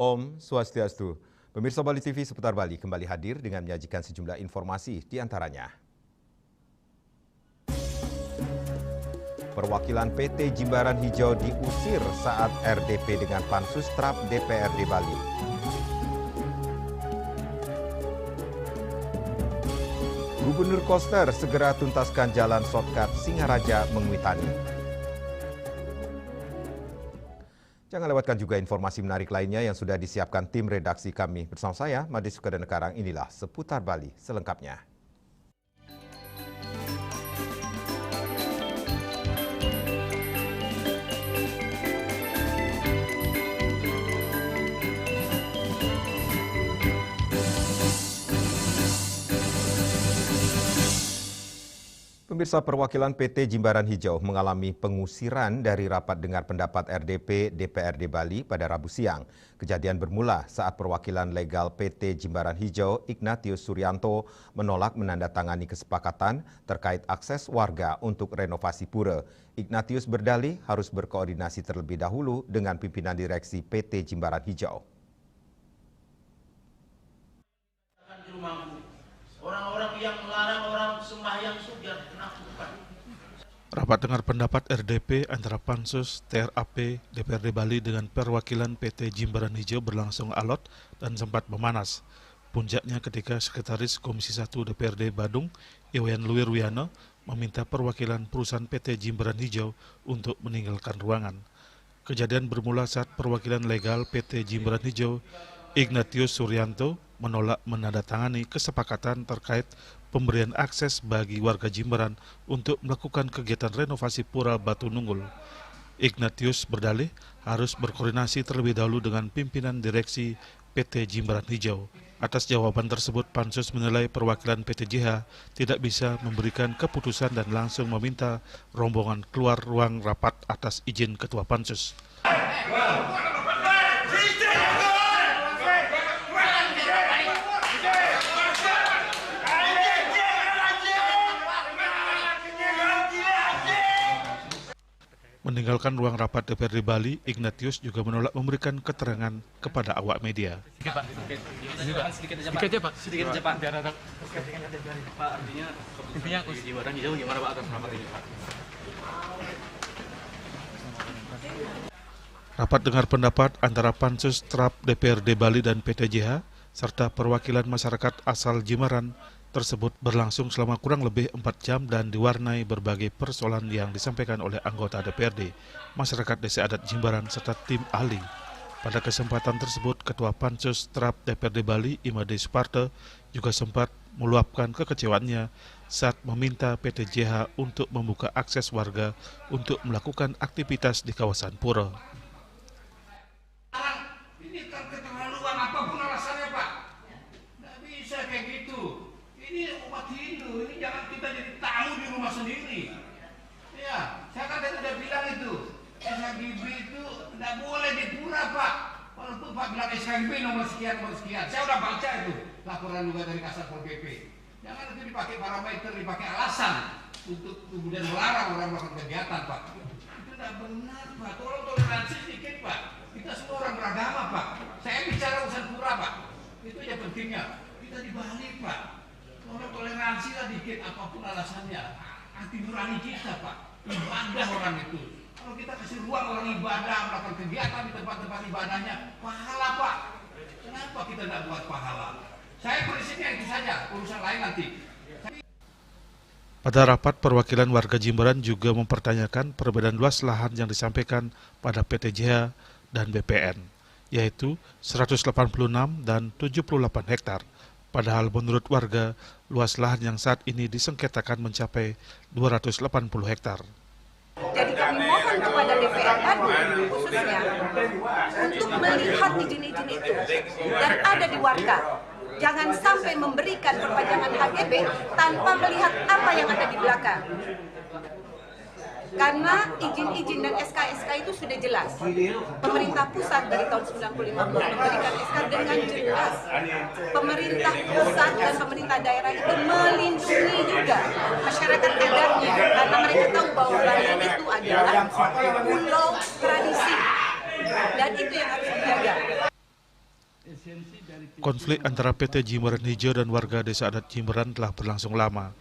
Om Swastiastu. Pemirsa Bali TV seputar Bali kembali hadir dengan menyajikan sejumlah informasi di antaranya. Perwakilan PT Jimbaran Hijau diusir saat RDP dengan Pansus Trap DPRD Bali. Gubernur Koster segera tuntaskan jalan shortcut Singaraja Menguitani. Jangan lewatkan juga informasi menarik lainnya yang sudah disiapkan tim redaksi kami. Bersama saya, Made Sukadenekarang, inilah Seputar Bali selengkapnya. Pemirsa, perwakilan PT Jimbaran Hijau mengalami pengusiran dari rapat dengar pendapat RDP DPRD Bali pada Rabu siang. Kejadian bermula saat perwakilan legal PT Jimbaran Hijau Ignatius Suryanto menolak menandatangani kesepakatan terkait akses warga untuk renovasi pura. Ignatius berdalih harus berkoordinasi terlebih dahulu dengan pimpinan direksi PT Jimbaran Hijau. Orang-orang yang melarang orang sembahyang sudah menakutkan. Rapat dengar pendapat RDP antara Pansus, TRAP, DPRD Bali dengan perwakilan PT Jimbaran Hijau berlangsung alot dan sempat memanas. Puncaknya ketika Sekretaris Komisi 1 DPRD Badung, Iwayan Luwirwiano, meminta perwakilan perusahaan PT Jimbaran Hijau untuk meninggalkan ruangan. Kejadian bermula saat perwakilan legal PT Jimbaran Hijau, Ignatius Suryanto, menolak menandatangani kesepakatan terkait pemberian akses bagi warga Jimbaran untuk melakukan kegiatan renovasi Pura Batu Nunggul. Ignatius berdalih harus berkoordinasi terlebih dahulu dengan pimpinan direksi PT Jimbaran Hijau. Atas jawaban tersebut, Pansus menilai perwakilan PT JH tidak bisa memberikan keputusan dan langsung meminta rombongan keluar ruang rapat atas izin Ketua Pansus. Meninggalkan ruang rapat DPRD Bali, Ignatius juga menolak memberikan keterangan kepada awak media. Sedikit aja Pak. Biar ada Pak, artinya intinya Jimbaran Hijau gimana Pak atas rapat ini Pak? Rapat dengar pendapat antara Pansus TRAP DPRD Bali dan PT JH serta perwakilan masyarakat asal Jimbaran tersebut berlangsung selama kurang lebih 4 jam dan diwarnai berbagai persoalan yang disampaikan oleh anggota DPRD, masyarakat desa adat Jimbaran serta tim ahli. Pada kesempatan tersebut, Ketua Pansus TRAP DPRD Bali, Imade Suparto, juga sempat meluapkan kekecewaannya saat meminta PT JH untuk membuka akses warga untuk melakukan aktivitas di kawasan pura. Ini kan keterlaluan, apapun alasannya Pak. Nggak bisa kayak gitu. Ini umat Hindu, ini jangan kita jadi tamu di rumah sendiri. Ya, saya kan tadi udah bilang itu, SHGB itu nggak boleh di pura Pak. Kalau tuh Pak bilang SHGB nomor sekian, saya udah baca itu laporan juga dari Kasatpol PP. Jangan itu dipakai parameter, dipakai alasan untuk kemudian melarang orang melakukan kegiatan Pak. Itu nggak benar Pak, tolong toleransi sedikit Pak. Kita semua orang beragama Pak. Saya bicara urusan pura Pak, itu aja pentingnya. Kita di Bali Pak. Orang toleransi lah dikit, apapun alasannya. Anti nurani kita Pak. Ibadah orang itu. Kalau kita kasih ruang orang ibadah, melakukan kegiatan di tempat-tempat ibadahnya, pahala Pak. Kenapa kita tidak buat pahala? Saya prinsipnya itu saja, urusan lain nanti. Pada rapat, perwakilan warga Jimbaran juga mempertanyakan perbedaan luas lahan yang disampaikan pada PT JH dan BPN, yaitu 186 dan 78 hektar. Padahal menurut warga, luas lahan yang saat ini disengketakan mencapai 280 hektar. Jadi kami mohon kepada DPR khususnya untuk melihat izin-izin itu dan ada di warga. Jangan sampai memberikan perpanjangan HGB tanpa melihat apa yang ada di belakang. Karena izin-izin dan SK-SK itu sudah jelas. Pemerintah pusat dari tahun 1995 memberikan SK dengan jelas. Pemerintah pusat dan pemerintah daerah itu melindungi juga masyarakat adatnya. Karena mereka tahu bahwa Bali itu adalah pulau tradisi. Dan itu yang harus dijaga. Konflik antara PT Jimbaran Hijau dan warga desa adat Jimbaran telah berlangsung lama.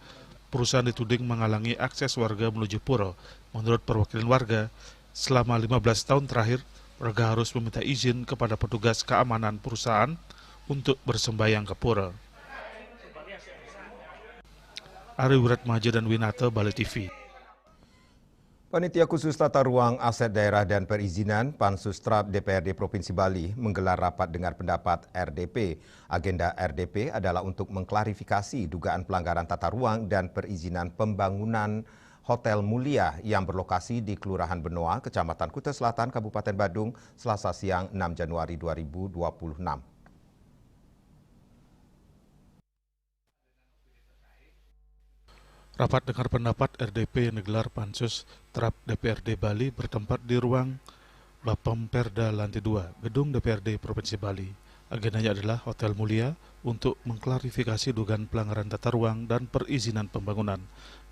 Perusahaan dituding menghalangi akses warga menuju pura. Menurut perwakilan warga, selama 15 tahun terakhir, warga harus meminta izin kepada petugas keamanan perusahaan untuk bersembayang ke pura. Ari Wiratmaja dan Winata, Bali TV. Panitia Khusus Tata Ruang Aset Daerah dan Perizinan Pansus TRAP DPRD Provinsi Bali menggelar rapat dengar pendapat RDP. Agenda RDP adalah untuk mengklarifikasi dugaan pelanggaran tata ruang dan perizinan pembangunan Hotel Mulia yang berlokasi di Kelurahan Benoa, Kecamatan Kuta Selatan, Kabupaten Badung, Selasa siang 6 Januari 2026. Rapat dengar pendapat RDP yang digelar Pansus TRAP DPRD Bali bertempat di ruang Bapem Perda lantai 2, Gedung DPRD Provinsi Bali. Agendanya adalah Hotel Mulia untuk mengklarifikasi dugaan pelanggaran tata ruang dan perizinan pembangunan.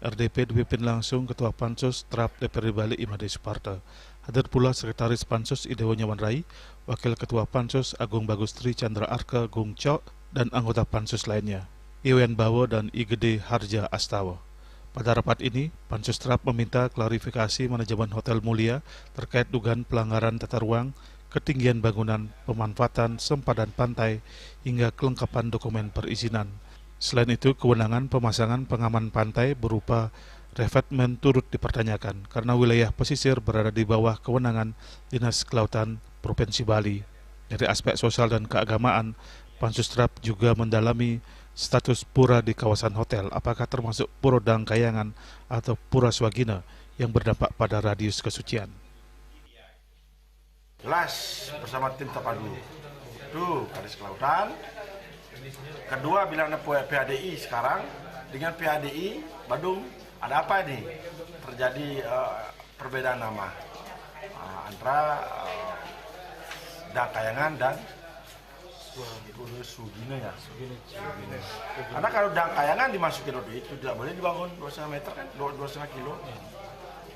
RDP dipimpin langsung Ketua Pansus TRAP DPRD Bali Imade Suparta. Hadir pula Sekretaris Pansus Idewo Nyawan Rai, Wakil Ketua Pansus Agung Bagustri Chandra Arka Gung Cok, dan anggota Pansus lainnya, Iwen Bawo dan Igede Harja Astawa. Pada rapat ini, Pansus TRAP meminta klarifikasi manajemen Hotel Mulia terkait dugaan pelanggaran tata ruang, ketinggian bangunan, pemanfaatan sempadan pantai, hingga kelengkapan dokumen perizinan. Selain itu, kewenangan pemasangan pengaman pantai berupa revetmen turut dipertanyakan karena wilayah pesisir berada di bawah kewenangan Dinas Kelautan Provinsi Bali. Dari aspek sosial dan keagamaan, Pansus TRAP juga mendalami status pura di kawasan hotel, apakah termasuk Pura Dangkayangan atau Pura Swagina yang berdampak pada radius kesucian. Jelas bersama tim terpadu. Itu Kadis Kelautan. Kedua, bila ada PADI sekarang dengan PADI Badung, ada apa ini? Terjadi perbedaan nama antara Dangkayangan dan Sugina ya. Karena kalau Dangkayangan dimasukin waktu itu tidak boleh dibangun 2,5 meter kan, 2,5 kilo.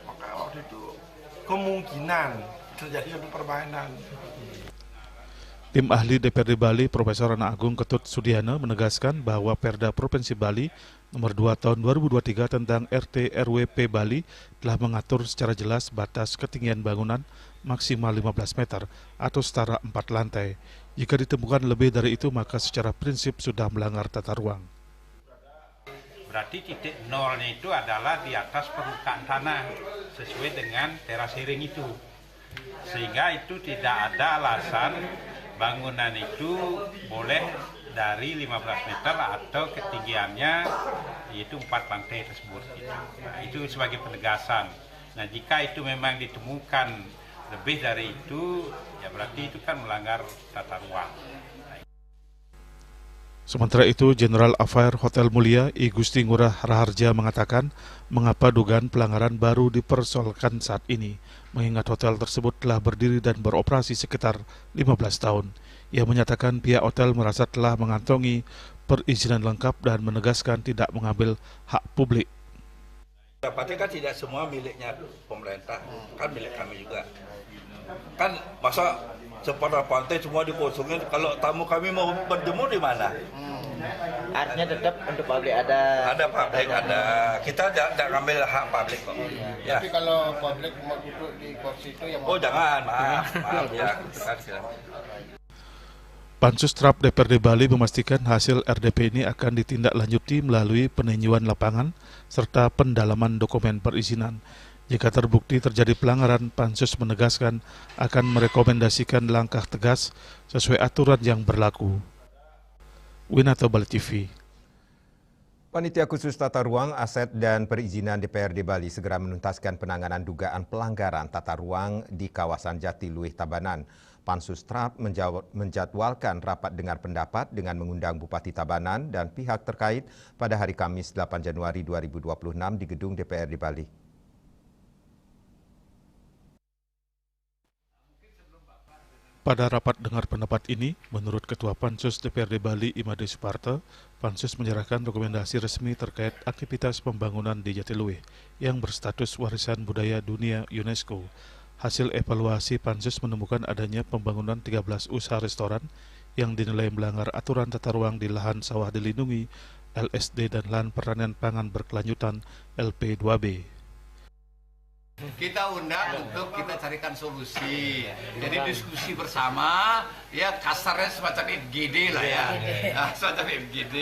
Maka waktu itu kemungkinan terjadi permainan. Tim ahli DPRD Bali Profesor Ana Agung Ketut Sudiana menegaskan bahwa Perda Provinsi Bali Nomor 2 Tahun 2023 tentang RT RWP Bali telah mengatur secara jelas batas ketinggian bangunan maksimal 15 meter atau setara 4 lantai. Jika ditemukan lebih dari itu, maka secara prinsip sudah melanggar tata ruang. Berarti titik nolnya itu adalah di atas permukaan tanah sesuai dengan terasering itu. Sehingga itu tidak ada alasan bangunan itu boleh dari 15 meter atau ketinggiannya yaitu 4 lantai tersebut. Nah, itu sebagai penegasan. Nah, jika itu memang ditemukan lebih dari itu, ya berarti itu kan melanggar tata ruang. Sementara itu, General Affair Hotel Mulia I Gusti Ngurah Raharja mengatakan mengapa dugaan pelanggaran baru dipersoalkan saat ini, mengingat hotel tersebut telah berdiri dan beroperasi sekitar 15 tahun. Ia menyatakan pihak hotel merasa telah mengantongi perizinan lengkap dan menegaskan tidak mengambil hak publik. Dapatnya kan tidak semua miliknya pemerintah, kan milik kami juga. Kan masa separuh pantai semua dikosongin, kalau tamu kami mau berjemur di mana? Artinya tetap untuk publik ada. Ada publik, ada. Kita tidak ngambil hak publik kok. Ya. Tapi kalau publik mau duduk di kursi itu yang Oh jangan, maaf ya. Pansus TRAP DPRD Bali memastikan hasil RDP ini akan ditindaklanjuti melalui peninjauan lapangan serta pendalaman dokumen perizinan. Jika terbukti terjadi pelanggaran, Pansus menegaskan akan merekomendasikan langkah tegas sesuai aturan yang berlaku. Winata, Bali TV. Panitia Khusus Tata Ruang, Aset dan Perizinan DPRD Bali segera menuntaskan penanganan dugaan pelanggaran tata ruang di kawasan Jatiluwih Tabanan. Pansus TRAP menjadwalkan rapat dengar pendapat dengan mengundang Bupati Tabanan dan pihak terkait pada hari Kamis 8 Januari 2026 di gedung DPRD Bali. Pada rapat dengar pendapat ini, menurut Ketua Pansus DPRD Bali Imade Suparta, Pansus menyerahkan rekomendasi resmi terkait aktivitas pembangunan di Jatiluwih yang berstatus warisan budaya dunia UNESCO. Hasil evaluasi Pansus menemukan adanya pembangunan 13 usaha restoran yang dinilai melanggar aturan tata ruang di lahan sawah dilindungi LSD dan lahan pertanian pangan berkelanjutan LP2B. Kita undang untuk kita carikan solusi. Jadi diskusi bersama, ya kasarnya semacam FGD lah ya. Semacam FGD.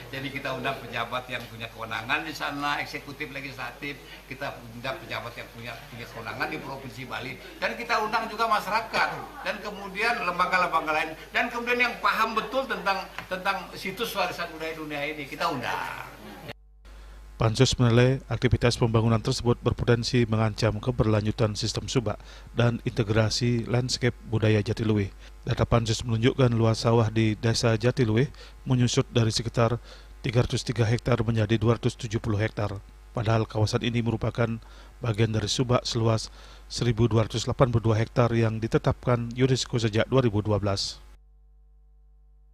Jadi kita undang pejabat yang punya kewenangan di sana, eksekutif, legislatif. Kita undang pejabat yang punya kewenangan di Provinsi Bali. Dan kita undang juga masyarakat. Dan kemudian lembaga-lembaga lain. Dan kemudian yang paham betul tentang situs warisan budaya dunia ini. Kita undang. Pansus menilai aktivitas pembangunan tersebut berpotensi mengancam keberlanjutan sistem subak dan integrasi landscape budaya Jatiluwih. Data Pansus menunjukkan luas sawah di Desa Jatiluwih menyusut dari sekitar 303 hektar menjadi 270 hektar. Padahal kawasan ini merupakan bagian dari subak seluas 1.282 hektar yang ditetapkan UNESCO sejak 2012.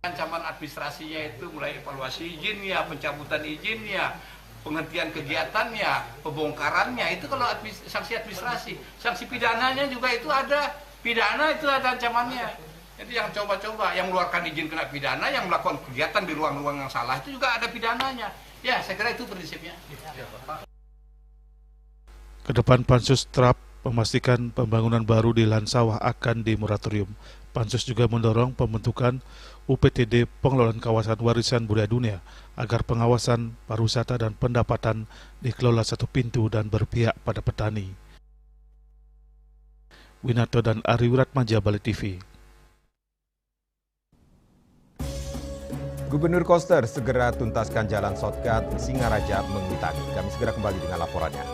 Ancaman administrasinya itu mulai evaluasi izinnya, pencabutan izinnya, penghentian kegiatannya, pembongkarannya, itu kalau sanksi administrasi. Sanksi pidananya juga itu ada, pidana itu ada ancamannya. Jadi yang coba-coba, yang mengeluarkan izin kena pidana, yang melakukan kegiatan di ruang-ruang yang salah itu juga ada pidananya. Ya, saya kira itu prinsipnya. Kedepan Pansus terap memastikan pembangunan baru di lahan sawah akan dimoratorium. Pansus juga mendorong pembentukan UPTD pengelolaan kawasan warisan budaya dunia agar pengawasan, pariwisata dan pendapatan dikelola satu pintu dan berpihak pada petani. Winato dan Ari Wiratmaja, Bali TV. Gubernur Koster segera tuntaskan jalan shortcut Singaraja Menguitani. Kami segera kembali dengan laporannya.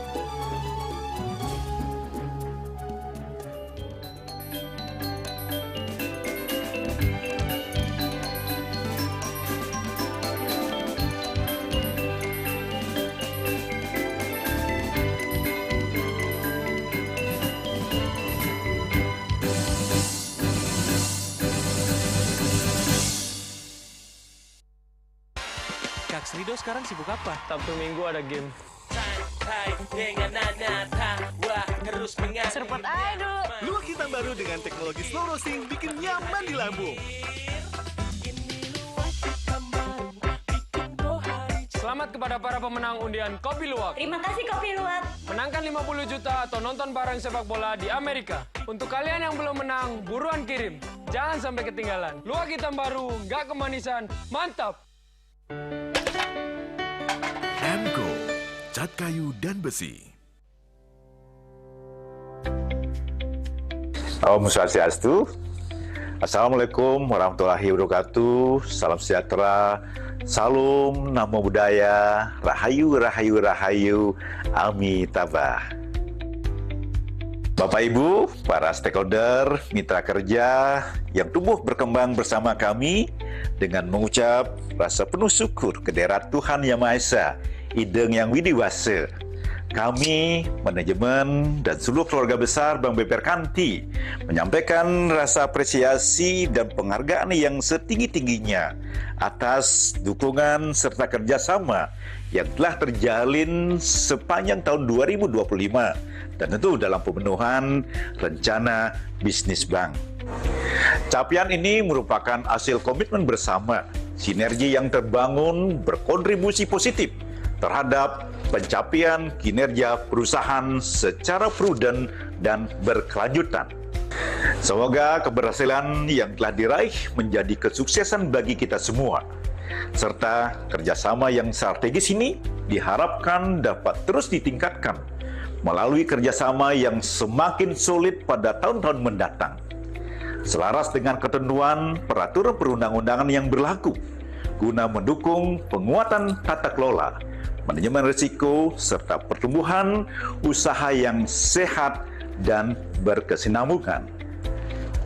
Kak Srido sekarang sibuk apa? Sabtu Minggu ada game. Serpet aduh. Luwak hitam baru dengan teknologi slow roasting bikin nyaman di lambung. Selamat kepada para pemenang undian Kopi Luwak. Terima kasih Kopi Luwak. Menangkan 50 juta atau nonton bareng sepak bola di Amerika. Untuk kalian yang belum menang, buruan kirim. Jangan sampai ketinggalan. Luwak hitam baru, nggak kemanisan, mantap. Emco, cat kayu dan besi. Om Swastiastu. Assalamualaikum warahmatullahi wabarakatuh. Salam sejahtera. Salam namo buddhaya. Rahayu, rahayu, rahayu. Amitabha. Bapak Ibu, para stakeholder, mitra kerja yang tumbuh berkembang bersama kami dengan mengucap rasa penuh syukur kehadirat Tuhan Yang Maha Esa, Ideng Yang Widiwasa. Kami, manajemen dan seluruh keluarga besar Bank BPR Kanti menyampaikan rasa apresiasi dan penghargaan yang setinggi-tingginya atas dukungan serta kerjasama yang telah terjalin sepanjang tahun 2025 dan tentu dalam pemenuhan rencana bisnis bank. Capaian ini merupakan hasil komitmen bersama, sinergi yang terbangun berkontribusi positif terhadap pencapaian kinerja perusahaan secara prudent dan berkelanjutan. Semoga keberhasilan yang telah diraih menjadi kesuksesan bagi kita semua, serta kerjasama yang strategis ini diharapkan dapat terus ditingkatkan melalui kerjasama yang semakin solid pada tahun-tahun mendatang. Selaras dengan ketentuan peraturan perundang-undangan yang berlaku, guna mendukung penguatan tata kelola, manajemen risiko, serta pertumbuhan usaha yang sehat dan berkesinambungan.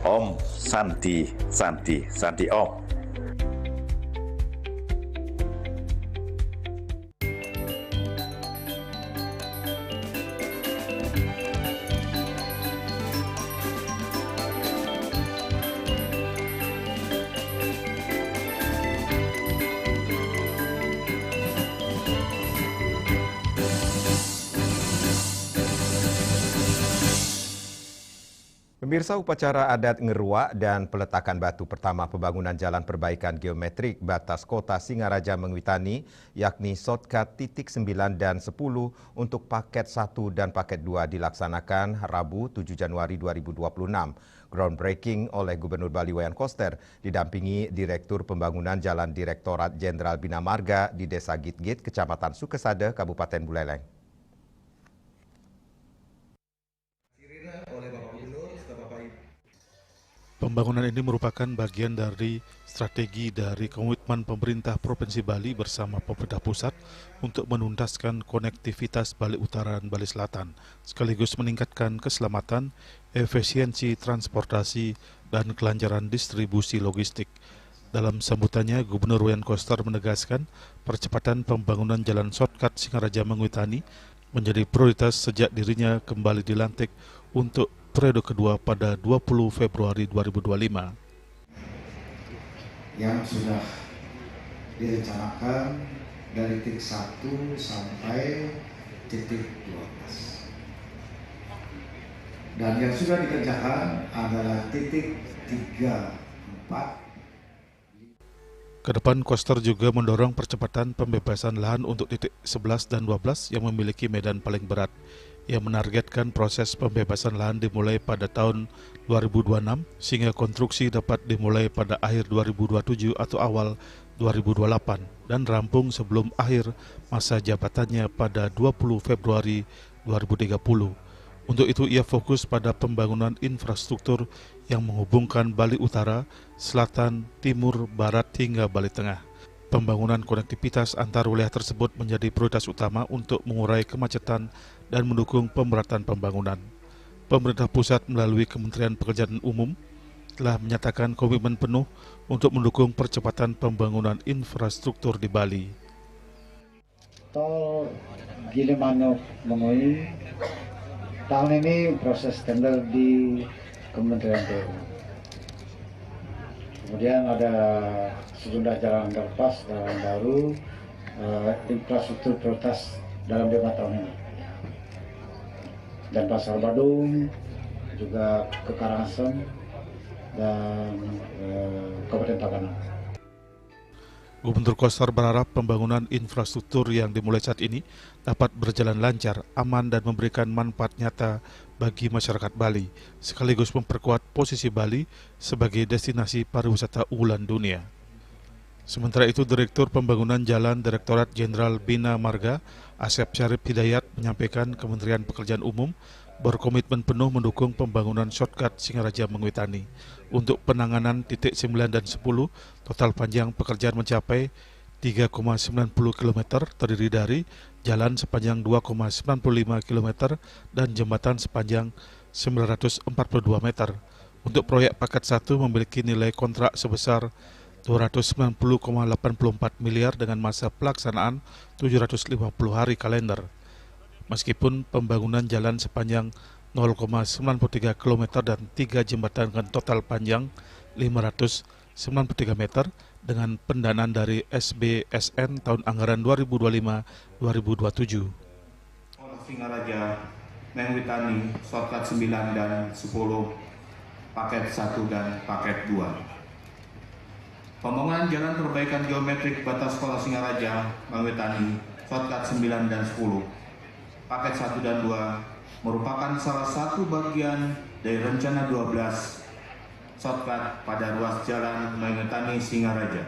Om Santi, Santi, Santi Om. Pemirsa, upacara adat Ngeruak dan peletakan batu pertama pembangunan jalan perbaikan geometrik batas kota Singaraja Mengwitani, yakni shortcut titik 9 dan 10 untuk paket 1 dan paket 2 dilaksanakan Rabu 7 Januari 2026. Groundbreaking oleh Gubernur Bali Wayan Koster didampingi Direktur Pembangunan Jalan Direktorat Jenderal Bina Marga di Desa Gitgit, Kecamatan Sukesade, Kabupaten Buleleng. Pembangunan ini merupakan bagian dari strategi dari komitmen pemerintah Provinsi Bali bersama pemerintah pusat untuk menuntaskan konektivitas Bali Utara dan Bali Selatan, sekaligus meningkatkan keselamatan, efisiensi transportasi, dan kelancaran distribusi logistik. Dalam sambutannya, Gubernur Wayan Koster menegaskan percepatan pembangunan jalan shortcut Singaraja Mengwitani menjadi prioritas sejak dirinya kembali dilantik untuk periode kedua pada 20 Februari 2025. Yang sudah direncanakan dari titik 1 sampai titik 12. Dan yang sudah dikerjakan adalah titik 3, 4. Kedepan Koster juga mendorong percepatan pembebasan lahan untuk titik 11 dan 12 yang memiliki medan paling berat. Yang menargetkan proses pembebasan lahan dimulai pada tahun 2026 sehingga konstruksi dapat dimulai pada akhir 2027 atau awal 2028 dan rampung sebelum akhir masa jabatannya pada 20 Februari 2030. Untuk itu ia fokus pada pembangunan infrastruktur yang menghubungkan Bali Utara, Selatan, Timur, Barat hingga Bali Tengah. Pembangunan konektivitas antar wilayah tersebut menjadi prioritas utama untuk mengurai kemacetan dan mendukung pemerataan pembangunan. Pemerintah pusat melalui Kementerian Pekerjaan Umum telah menyatakan komitmen penuh untuk mendukung percepatan pembangunan infrastruktur di Bali. Tol Gilimanuk Mengui tahun ini proses tender di Kementerian PU. Kemudian ada sejumlah jalan underpass, jalan baru, infrastruktur prioritas dalam 5 tahun ini. Dan Pasar Badung, juga ke Karangasem, dan Kabupaten Tagana. Gubernur Koster berharap pembangunan infrastruktur yang dimulai saat ini dapat berjalan lancar, aman, dan memberikan manfaat nyata bagi masyarakat Bali, sekaligus memperkuat posisi Bali sebagai destinasi pariwisata unggulan dunia. Sementara itu, Direktur Pembangunan Jalan Direktorat Jenderal Bina Marga, Asep Syarif Hidayat, menyampaikan Kementerian Pekerjaan Umum berkomitmen penuh mendukung pembangunan shortcut Singaraja Mengwitani. Untuk penanganan titik 9 dan 10, total panjang pekerjaan mencapai 3,90 km terdiri dari jalan sepanjang 2,95 km dan jembatan sepanjang 942 meter. Untuk proyek paket 1 memiliki nilai kontrak sebesar 290,84 miliar dengan masa pelaksanaan 750 hari kalender. Meskipun pembangunan jalan sepanjang 0,93 km dan 3 jembatan dengan total panjang 593 meter dengan pendanaan dari SBSN tahun anggaran 2025-2027. Singaraja Mengwitani shortcut 9 dan 10 paket 1 dan paket 2. Pembangunan jalan perbaikan geometrik batas kota Singaraja Mengwitani shortcut 9 dan 10 paket 1 dan 2 merupakan salah satu bagian dari rencana 12 shortcut pada ruas jalan Mengwitani Singaraja.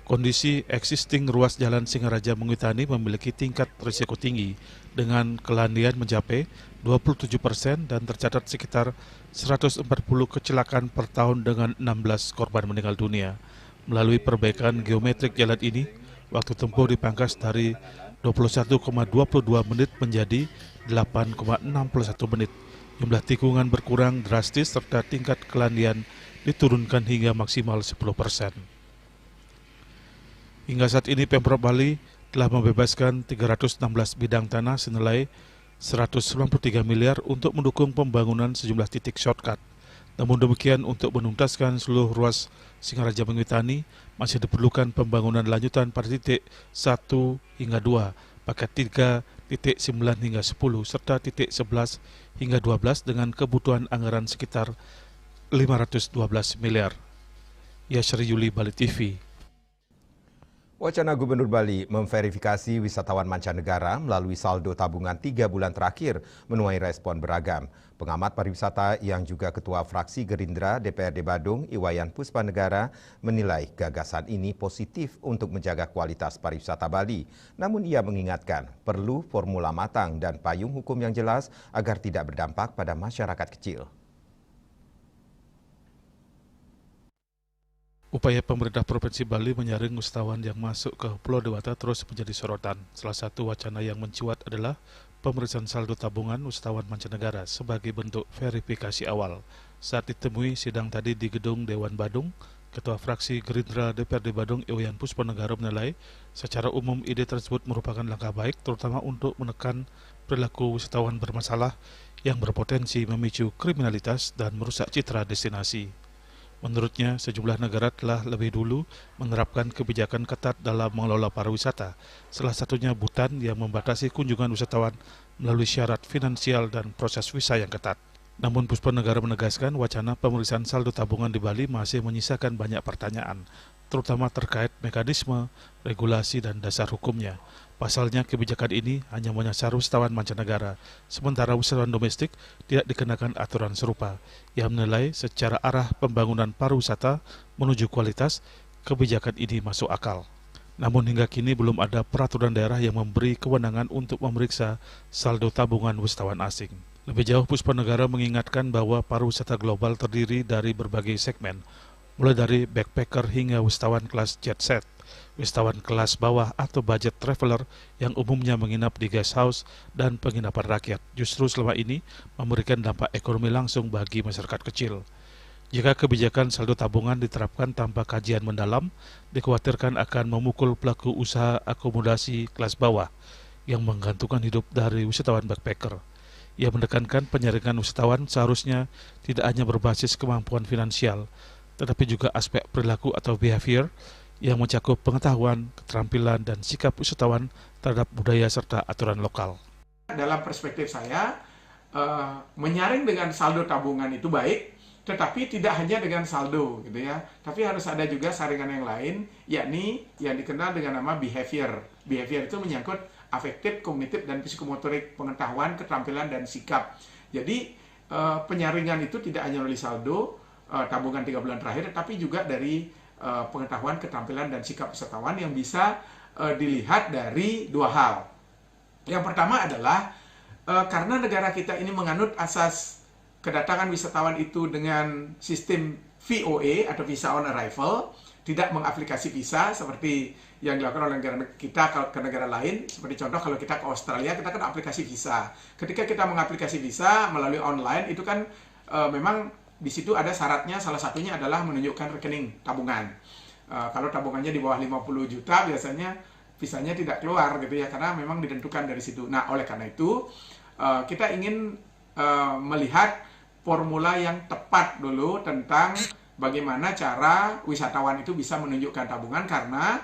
Kondisi existing ruas jalan Singaraja Mengwitani memiliki tingkat risiko tinggi dengan kelandian mencapai 27% dan tercatat sekitar 140 kecelakaan per tahun dengan 16 korban meninggal dunia. Melalui perbaikan geometrik jalan ini, waktu tempuh dipangkas dari 21,22 menit menjadi 8,61 menit. Jumlah tikungan berkurang drastis serta tingkat kelandian diturunkan hingga maksimal 10%. Hingga saat ini Pemprov Bali telah membebaskan 316 bidang tanah senilai 193 miliar untuk mendukung pembangunan sejumlah titik shortcut. Namun demikian, untuk menuntaskan seluruh ruas Singaraja Mengwitani masih diperlukan pembangunan lanjutan pada titik 1 hingga 2, paket 3, titik 9 hingga 10, serta titik 11 hingga 12 dengan kebutuhan anggaran sekitar 512 miliar. Yasri Yuli, Bali TV. Wacana Gubernur Bali memverifikasi wisatawan mancanegara melalui saldo tabungan 3 bulan terakhir menuai respon beragam. Pengamat pariwisata yang juga Ketua Fraksi Gerindra DPRD Badung, Iwayan Puspanegara, menilai gagasan ini positif untuk menjaga kualitas pariwisata Bali. Namun ia mengingatkan perlu formula matang dan payung hukum yang jelas agar tidak berdampak pada masyarakat kecil. Upaya pemerintah Provinsi Bali menyaring wisatawan yang masuk ke Pulau Dewata terus menjadi sorotan. Salah satu wacana yang mencuat adalah pemeriksaan saldo tabungan wisatawan mancanegara sebagai bentuk verifikasi awal. Saat ditemui sidang tadi di Gedung Dewan Badung, Ketua Fraksi Gerindra DPRD Badung Iwayan Puspanegara menilai secara umum ide tersebut merupakan langkah baik terutama untuk menekan perilaku wisatawan bermasalah yang berpotensi memicu kriminalitas dan merusak citra destinasi. Menurutnya, sejumlah negara telah lebih dulu menerapkan kebijakan ketat dalam mengelola pariwisata, salah satunya Bhutan yang membatasi kunjungan wisatawan melalui syarat finansial dan proses visa yang ketat. Namun Puspanegara menegaskan wacana pemeriksaan saldo tabungan di Bali masih menyisakan banyak pertanyaan, terutama terkait mekanisme, regulasi, dan dasar hukumnya. Pasalnya kebijakan ini hanya menyasar wisatawan mancanegara, sementara wisatawan domestik tidak dikenakan aturan serupa. Ia menilai secara arah pembangunan pariwisata menuju kualitas, kebijakan ini masuk akal. Namun hingga kini belum ada peraturan daerah yang memberi kewenangan untuk memeriksa saldo tabungan wisatawan asing. Lebih jauh, Puspanegara mengingatkan bahwa pariwisata global terdiri dari berbagai segmen, mulai dari backpacker hingga wisatawan kelas jet set, wisatawan kelas bawah atau budget traveler yang umumnya menginap di guest house dan penginapan rakyat, justru selama ini memberikan dampak ekonomi langsung bagi masyarakat kecil. Jika kebijakan saldo tabungan diterapkan tanpa kajian mendalam, dikhawatirkan akan memukul pelaku usaha akomodasi kelas bawah yang menggantungkan hidup dari wisatawan backpacker. Ia menekankan penyaringan wisatawan seharusnya tidak hanya berbasis kemampuan finansial, tetapi juga aspek perilaku atau behavior yang mencakup pengetahuan, keterampilan, dan sikap wisatawan terhadap budaya serta aturan lokal. Dalam perspektif saya, menyaring dengan saldo tabungan itu baik, tetapi tidak hanya dengan saldo, gitu ya. Tapi harus ada juga saringan yang lain, yakni yang dikenal dengan nama behavior. Behavior itu menyangkut afektif, kognitif, dan psikomotorik, pengetahuan, keterampilan, dan sikap. Jadi penyaringan itu tidak hanya melalui saldo tabungan 3 bulan terakhir, tapi juga dari pengetahuan, keterampilan, dan sikap wisatawan yang bisa dilihat dari dua hal. Yang pertama adalah karena negara kita ini menganut asas kedatangan wisatawan itu dengan sistem VOA atau Visa on Arrival, tidak mengaplikasi visa seperti yang dilakukan oleh negara kita ke negara lain. Seperti contoh kalau kita ke Australia, kita kan aplikasi visa. Ketika kita mengaplikasi visa melalui online, itu kan memang di situ ada syaratnya, salah satunya adalah menunjukkan rekening tabungan. Kalau tabungannya di bawah 50 juta, biasanya visanya tidak keluar gitu ya, karena memang ditentukan dari situ. Nah, oleh karena itu, kita ingin melihat formula yang tepat dulu tentang bagaimana cara wisatawan itu bisa menunjukkan tabungan, karena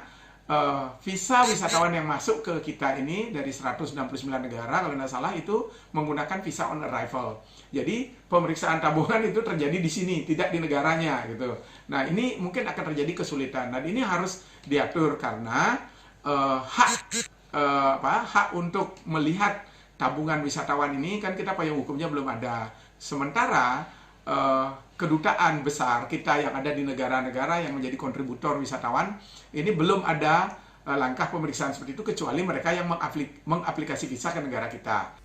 visa wisatawan yang masuk ke kita ini dari 169 negara kalau tidak salah itu menggunakan visa on arrival. Jadi pemeriksaan tabungan itu terjadi di sini, tidak di negaranya gitu. Nah, ini mungkin akan terjadi kesulitan dan ini harus diatur karena hak untuk melihat tabungan wisatawan ini kan kita payung hukumnya belum ada. Sementara kedutaan besar kita yang ada di negara-negara yang menjadi kontributor wisatawan ini belum ada langkah pemeriksaan seperti itu kecuali mereka yang mengaplikasi visa ke negara kita.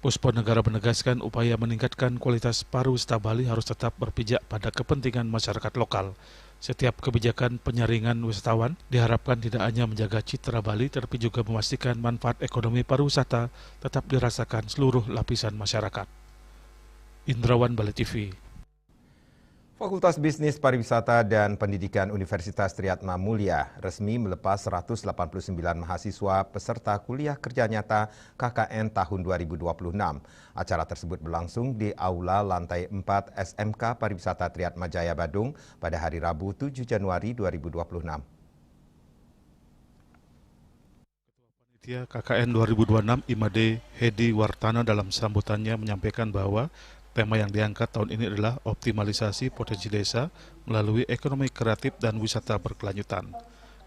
Puspanegara menegaskan upaya meningkatkan kualitas pariwisata Bali harus tetap berpijak pada kepentingan masyarakat lokal. Setiap kebijakan penyaringan wisatawan diharapkan tidak hanya menjaga citra Bali, tetapi juga memastikan manfaat ekonomi pariwisata tetap dirasakan seluruh lapisan masyarakat. Indrawan, Bali TV. Fakultas Bisnis Pariwisata dan Pendidikan Universitas Triatma Mulia resmi melepas 189 mahasiswa peserta kuliah kerja nyata KKN tahun 2026. Acara tersebut berlangsung di Aula Lantai 4 SMK Pariwisata Triatma Jaya Badung pada hari Rabu 7 Januari 2026. Panitia KKN 2026 IMADE Hedi Wartana dalam sambutannya menyampaikan bahwa tema yang diangkat tahun ini adalah optimalisasi potensi desa melalui ekonomi kreatif dan wisata berkelanjutan.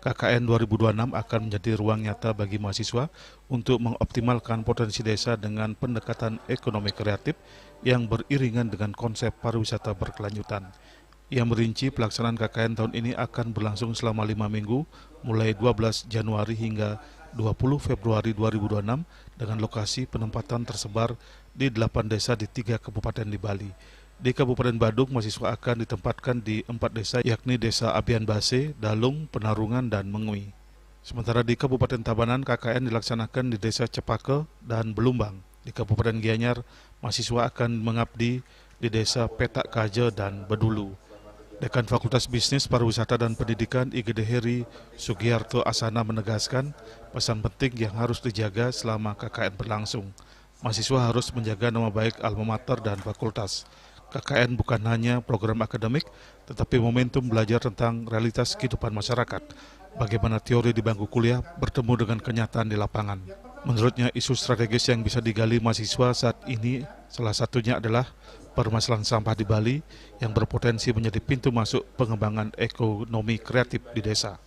KKN 2026 akan menjadi ruang nyata bagi mahasiswa untuk mengoptimalkan potensi desa dengan pendekatan ekonomi kreatif yang beriringan dengan konsep pariwisata berkelanjutan. Ia merinci pelaksanaan KKN tahun ini akan berlangsung selama 5 minggu, mulai 12 Januari hingga 20 Februari 2026 dengan lokasi penempatan tersebar di 8 desa di 3 kabupaten di Bali. Di Kabupaten Badung, mahasiswa akan ditempatkan di 4 desa yakni Desa Abian Base, Dalung, Penarungan, dan Mengui. Sementara di Kabupaten Tabanan, KKN dilaksanakan di Desa Cepake dan Belumbang. Di Kabupaten Gianyar, mahasiswa akan mengabdi di Desa Petak Kaje dan Bedulu. Dekan Fakultas Bisnis, Pariwisata, dan Pendidikan IGD Heri Sugiarto Asana menegaskan pesan penting yang harus dijaga selama KKN berlangsung. Mahasiswa harus menjaga nama baik alma mater dan fakultas. KKN bukan hanya program akademik, tetapi momentum belajar tentang realitas kehidupan masyarakat. Bagaimana teori di bangku kuliah bertemu dengan kenyataan di lapangan. Menurutnya, isu strategis yang bisa digali mahasiswa saat ini salah satunya adalah permasalahan sampah di Bali yang berpotensi menjadi pintu masuk pengembangan ekonomi kreatif di desa.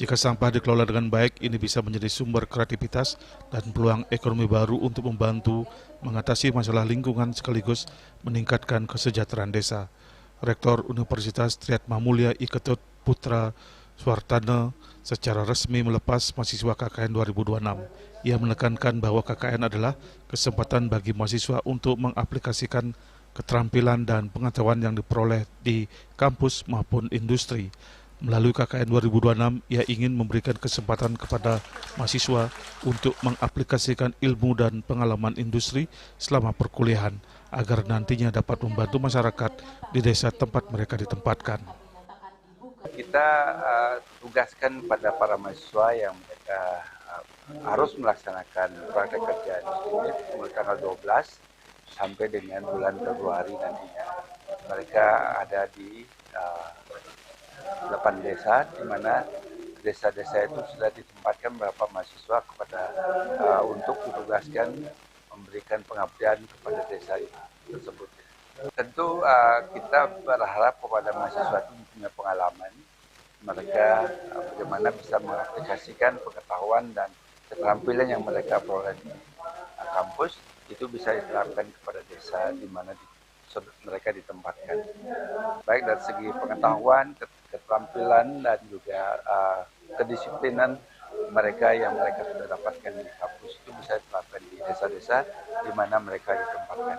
Jika sampah dikelola dengan baik, ini bisa menjadi sumber kreativitas dan peluang ekonomi baru untuk membantu mengatasi masalah lingkungan sekaligus meningkatkan kesejahteraan desa. Rektor Universitas Triatmamulya Iketut Putra Suartana secara resmi melepas mahasiswa KKN 2026. Ia menekankan bahwa KKN adalah kesempatan bagi mahasiswa untuk mengaplikasikan keterampilan dan pengetahuan yang diperoleh di kampus maupun industri. Melalui KKN 2026, ia ingin memberikan kesempatan kepada mahasiswa untuk mengaplikasikan ilmu dan pengalaman industri selama perkuliahan, agar nantinya dapat membantu masyarakat di desa tempat mereka ditempatkan. Kita tugaskan pada para mahasiswa yang mereka harus melaksanakan praktek kerja di sini mulai tanggal 12 sampai dengan bulan Februari nantinya. Mereka ada di 8 desa, di mana desa-desa itu sudah ditempatkan beberapa mahasiswa kepada untuk ditugaskan memberikan pengabdian kepada desa tersebut. Tentu kita berharap kepada mahasiswa itu punya pengalaman, mereka bagaimana bisa mengaplikasikan pengetahuan dan keterampilan yang mereka peroleh di kampus itu bisa diterapkan kepada desa di mana mereka ditempatkan. Baik dari segi pengetahuan, keterampilan, dan juga kedisiplinan mereka yang mereka sudah dapatkan di kampus itu bisa diterapkan di desa-desa di mana mereka ditempatkan.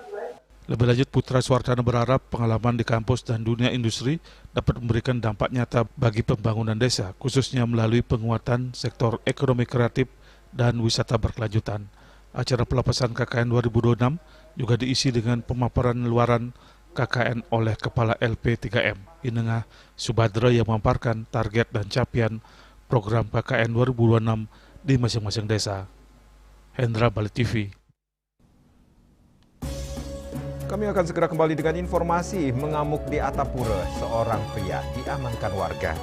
Lebih lanjut, Putra Suartana berharap pengalaman di kampus dan dunia industri dapat memberikan dampak nyata bagi pembangunan desa, khususnya melalui penguatan sektor ekonomi kreatif dan wisata berkelanjutan. Acara pelepasan KKN 2026 juga diisi dengan pemaparan luaran KKN oleh Kepala LP3M, Inengah Subadra, yang memaparkan target dan capaian program KKN 2026 di masing-masing desa. Hendra, Bali TV. Kami akan segera kembali dengan informasi. Mengamuk di Atapura, seorang pria diamankan warga.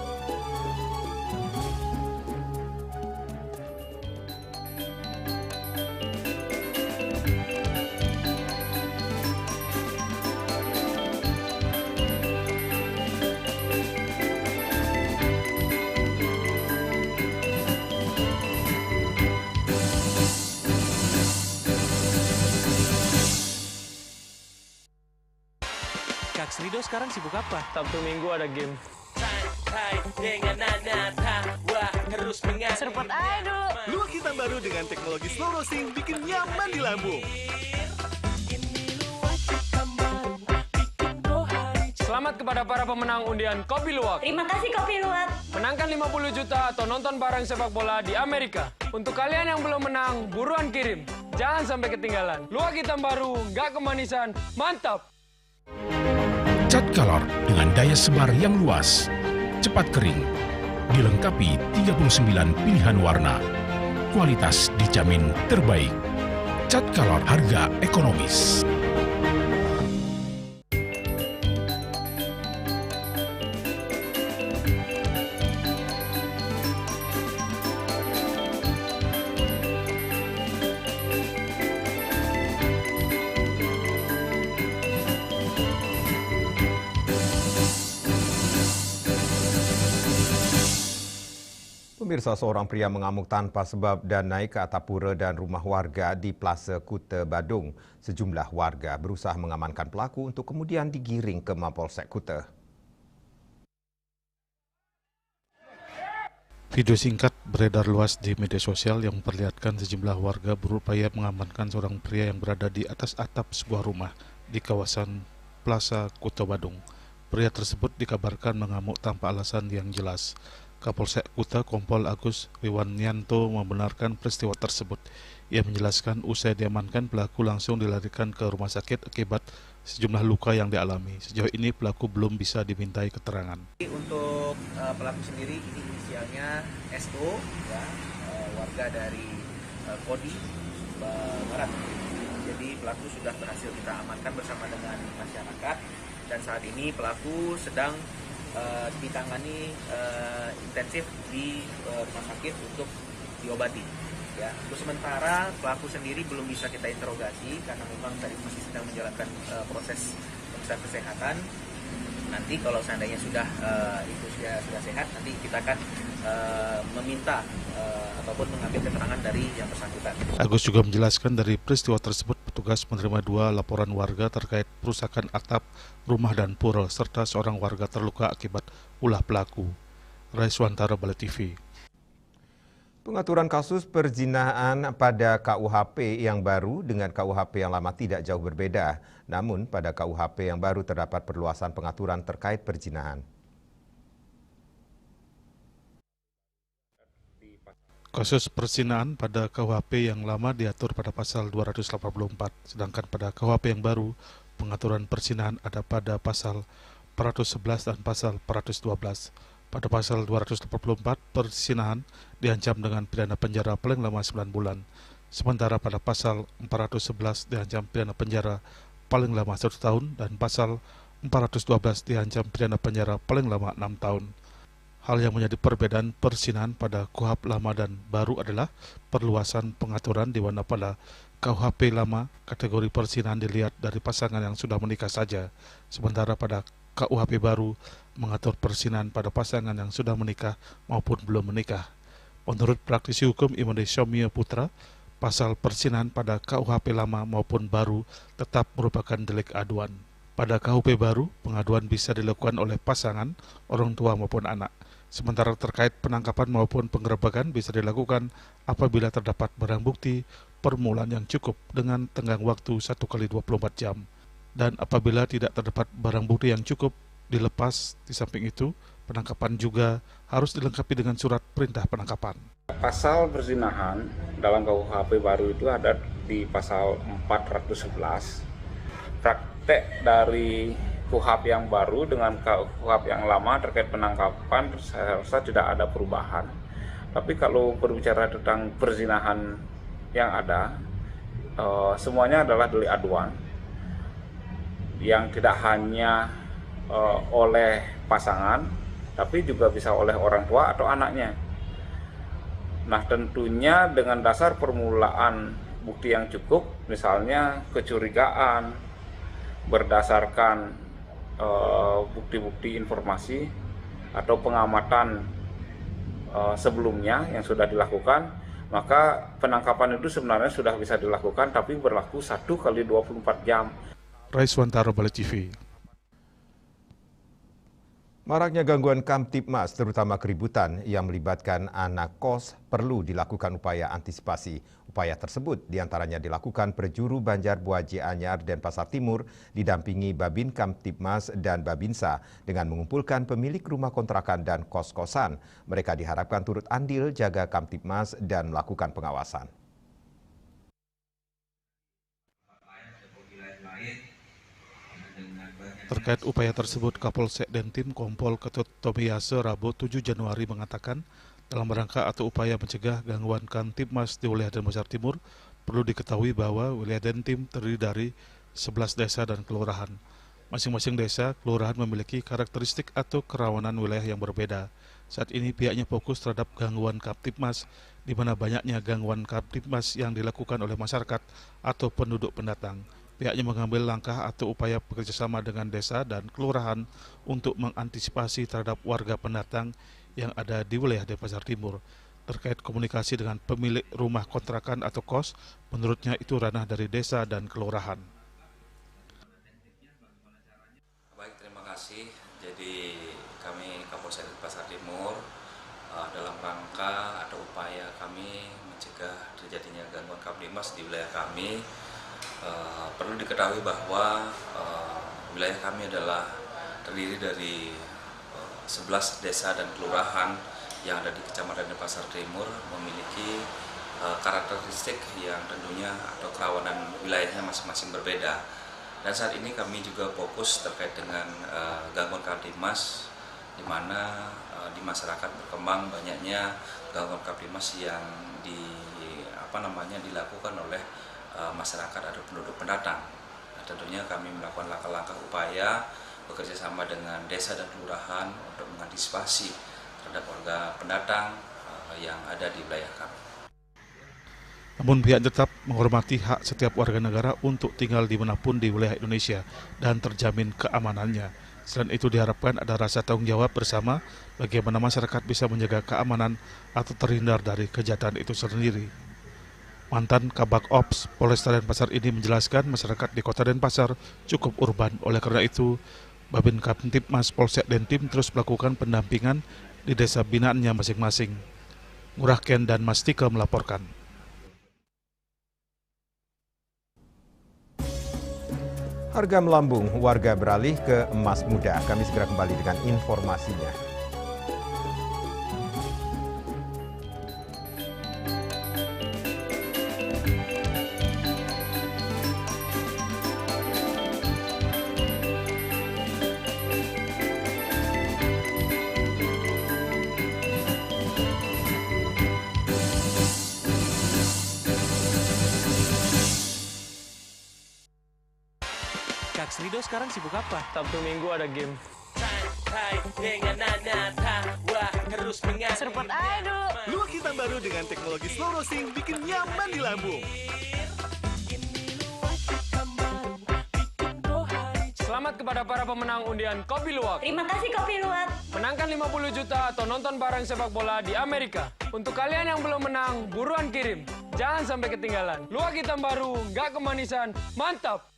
Kak Srido sekarang sibuk apa? Sabtu Minggu ada game. Serpot aja dulu. Luak hitam baru dengan teknologi slow roasting bikin nyaman di lambung. Selamat kepada para pemenang undian Kopi Luwak. Terima kasih Kopi Luwak. Menangkan 50 juta atau nonton bareng sepak bola di Amerika. Untuk kalian yang belum menang, buruan kirim. Jangan sampai ketinggalan. Luwak hitam baru, nggak kemanisan, mantap. Cat Color dengan daya sebar yang luas, cepat kering, dilengkapi 39 pilihan warna. Kualitas dijamin terbaik. Cat Color, harga ekonomis. Pemirsa, seorang pria mengamuk tanpa sebab dan naik ke atap pura dan rumah warga di Plaza Kuta, Badung. Sejumlah warga berusaha mengamankan pelaku untuk kemudian digiring ke Mapolsek Kuta. Video singkat beredar luas di media sosial yang memperlihatkan sejumlah warga berupaya mengamankan seorang pria yang berada di atas atap sebuah rumah di kawasan Plaza Kuta, Badung. Pria tersebut dikabarkan mengamuk tanpa alasan yang jelas. Kapolsek Kuta Kompol Agus Wiwanyanto membenarkan peristiwa tersebut. Ia menjelaskan usai diamankan pelaku langsung dilarikan ke rumah sakit akibat sejumlah luka yang dialami. Sejauh ini pelaku belum bisa dimintai keterangan. Untuk pelaku sendiri ini inisialnya SO, ya, warga dari Kodi Barat. Jadi pelaku sudah berhasil kita amankan bersama dengan masyarakat dan saat ini pelaku sedang ditangani intensif di rumah sakit untuk diobati. Ya, untuk sementara pelaku sendiri belum bisa kita interogasi karena memang tadi masih sedang menjalankan proses pemeriksaan kesehatan. Nanti kalau seandainya sudah sehat, nanti kita akan meminta ataupun mengambil keterangan dari yang bersangkutan. Agus juga menjelaskan dari peristiwa tersebut petugas menerima 2 laporan warga terkait perusakan atap rumah dan pura serta seorang warga terluka akibat ulah pelaku. Raiswantara, Bali TV. Pengaturan kasus perzinahan pada KUHP yang baru dengan KUHP yang lama tidak jauh berbeda. Namun pada KUHP yang baru terdapat perluasan pengaturan terkait perzinahan. Kasus perzinahan pada KUHP yang lama diatur pada pasal 284, sedangkan pada KUHP yang baru pengaturan perzinahan ada pada pasal 411 dan pasal 412. Pada pasal 284, perzinahan diancam dengan pidana penjara paling lama 9 bulan. Sementara pada pasal 411 diancam pidana penjara paling lama 1 tahun dan pasal 412 diancam pidana penjara paling lama 6 tahun. Hal yang menjadi perbedaan perzinahan pada KUHP lama dan baru adalah perluasan pengaturan di mana pada KUHP lama kategori perzinahan dilihat dari pasangan yang sudah menikah saja, sementara pada KUHP baru mengatur perzinahan pada pasangan yang sudah menikah maupun belum menikah. Menurut praktisi hukum Imade Syomya Putra, pasal perzinahan pada KUHP lama maupun baru tetap merupakan delik aduan. Pada KUHP baru, pengaduan bisa dilakukan oleh pasangan, orang tua maupun anak. Sementara terkait penangkapan maupun penggerebekan bisa dilakukan apabila terdapat barang bukti permulaan yang cukup dengan tenggang waktu 1 kali 24 jam. Dan apabila tidak terdapat barang bukti yang cukup, dilepas. Di samping itu, penangkapan juga harus dilengkapi dengan surat perintah penangkapan. Pasal perzinahan dalam KUHP baru itu ada di pasal 411. Praktek dari KUHP yang baru dengan KUHP yang lama terkait penangkapan saya rasa tidak ada perubahan. Tapi kalau berbicara tentang perzinahan yang ada, semuanya adalah delik aduan yang tidak hanya oleh pasangan, tapi juga bisa oleh orang tua atau anaknya. Nah, tentunya dengan dasar permulaan bukti yang cukup, misalnya kecurigaan berdasarkan bukti-bukti informasi atau pengamatan sebelumnya yang sudah dilakukan, maka penangkapan itu sebenarnya sudah bisa dilakukan, tapi berlaku 1 kali 24 jam. Raiswantara, Bali TV. Maraknya gangguan Kamtibmas, terutama keributan yang melibatkan anak kos, perlu dilakukan upaya antisipasi. Upaya tersebut diantaranya dilakukan Perjuru Banjar Buaji Anyar dan Pasar Timur, didampingi Babin Kamtibmas dan Babinsa dengan mengumpulkan pemilik rumah kontrakan dan kos-kosan. Mereka diharapkan turut andil jaga Kamtibmas dan melakukan pengawasan. Terkait upaya tersebut, Kapolsek Dentim Kompol Ketut Tomiyase Rabu 7 Januari mengatakan, dalam rangka atau upaya mencegah gangguan Kamtibmas di wilayah dan Pasar Timur, perlu diketahui bahwa wilayah Dentim terdiri dari 11 desa dan kelurahan. Masing-masing desa, kelurahan memiliki karakteristik atau kerawanan wilayah yang berbeda. Saat ini pihaknya fokus terhadap gangguan Kamtibmas, di mana banyaknya gangguan Kamtibmas yang dilakukan oleh masyarakat atau penduduk pendatang. Pihaknya mengambil langkah atau upaya bekerjasama dengan desa dan kelurahan untuk mengantisipasi terhadap warga pendatang yang ada di wilayah Denpasar Timur. Terkait komunikasi dengan pemilik rumah kontrakan atau kos, menurutnya itu ranah dari desa dan kelurahan. Baik, terima kasih. Jadi kami Kapolsek Denpasar Timur dalam rangka ada upaya kami mencegah terjadinya gangguan Kamtibmas di wilayah kami. Perlu diketahui bahwa wilayah kami adalah terdiri dari 11 desa dan kelurahan yang ada di Kecamatan Denpasar Timur, memiliki karakteristik yang tentunya atau kerawanan wilayahnya masing-masing berbeda. Dan saat ini kami juga fokus terkait dengan gangguan Kamtibmas, di mana di masyarakat berkembang banyaknya gangguan Kamtibmas yang dilakukan oleh masyarakat atau penduduk pendatang. Nah, tentunya kami melakukan langkah-langkah upaya bekerjasama dengan desa dan kelurahan untuk mengantisipasi terhadap warga pendatang yang ada di wilayah kami. Namun pihak tetap menghormati hak setiap warga negara untuk tinggal dimanapun di wilayah Indonesia dan terjamin keamanannya. Selain itu diharapkan ada rasa tanggung jawab bersama bagaimana masyarakat bisa menjaga keamanan atau terhindar dari kejahatan itu sendiri. Mantan Kabak Ops Polresta Denpasar ini menjelaskan masyarakat di Kota Denpasar cukup urban. Oleh karena itu, Babin Kamtibmas Polsek Dentim terus melakukan pendampingan di desa binaannya masing-masing. Ngurah Ken dan Mastika melaporkan. Harga melambung, warga beralih ke emas muda. Kami segera kembali dengan informasinya. Kak Srido sekarang sibuk apa? Sabtu Minggu ada game. Serpot aduh. Luak hitam baru dengan teknologi slow roasting bikin nyaman di lambung. Selamat kepada para pemenang undian Kopi Luwak. Terima kasih Kopi Luwak. Menangkan 50 juta atau nonton bareng sepak bola di Amerika. Untuk kalian yang belum menang, buruan kirim. Jangan sampai ketinggalan. Luwak hitam baru, nggak kemanisan, mantap!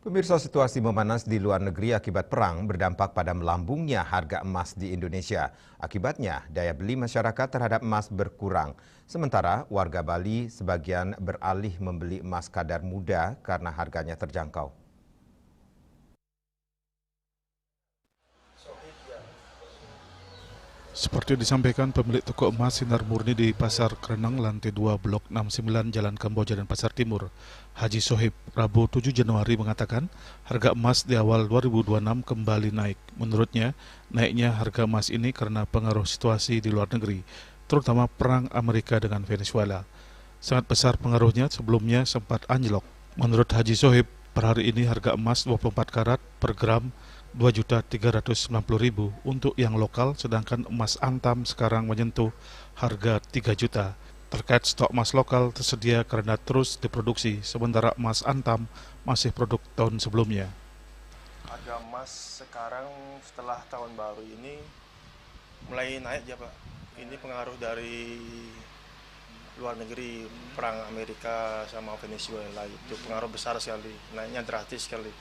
Pemirsa, situasi memanas di luar negeri akibat perang berdampak pada melambungnya harga emas di Indonesia. Akibatnya, daya beli masyarakat terhadap emas berkurang. Sementara warga Bali sebagian beralih membeli emas kadar muda karena harganya terjangkau. Seperti disampaikan pemilik toko emas Sinar Murni di Pasar Kerenang, lantai 2 Blok 69 Jalan Kamboja dan Pasar Timur, Haji Sohib, Rabu 7 Januari mengatakan harga emas di awal 2026 kembali naik. Menurutnya, naiknya harga emas ini karena pengaruh situasi di luar negeri, terutama perang Amerika dengan Venezuela. Sangat besar pengaruhnya, sebelumnya sempat anjlok. Menurut Haji Sohib, per hari ini harga emas 24 karat per gram Rp2.390.000 untuk yang lokal, sedangkan emas antam sekarang menyentuh harga 3 juta. Terkait stok emas lokal tersedia karena terus diproduksi, sementara emas antam masih produk tahun sebelumnya. Harga emas sekarang setelah tahun baru ini mulai naik ya Pak. Ini pengaruh dari luar negeri, perang Amerika sama Venezuela itu pengaruh besar sekali, naiknya drastis sekali.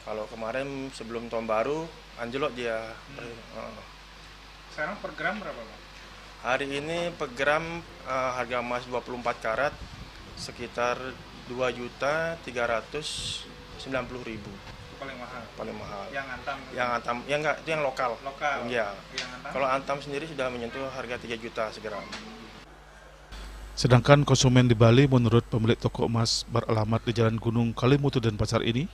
Kalau kemarin sebelum tahun baru anjlok dia. Sekarang per gram berapa Pak? Hari ini per gram harga emas 24 karat sekitar 2.390.000. Paling mahal. Paling mahal. Yang Antam. Yang Antam, ya enggak, itu yang lokal. Lokal. Iya. Yang Antam? Kalau Antam sendiri sudah menyentuh harga 3 juta segram. Sedangkan konsumen di Bali menurut pemilik toko emas beralamat di Jalan Gunung Kalimutu Denpasar ini,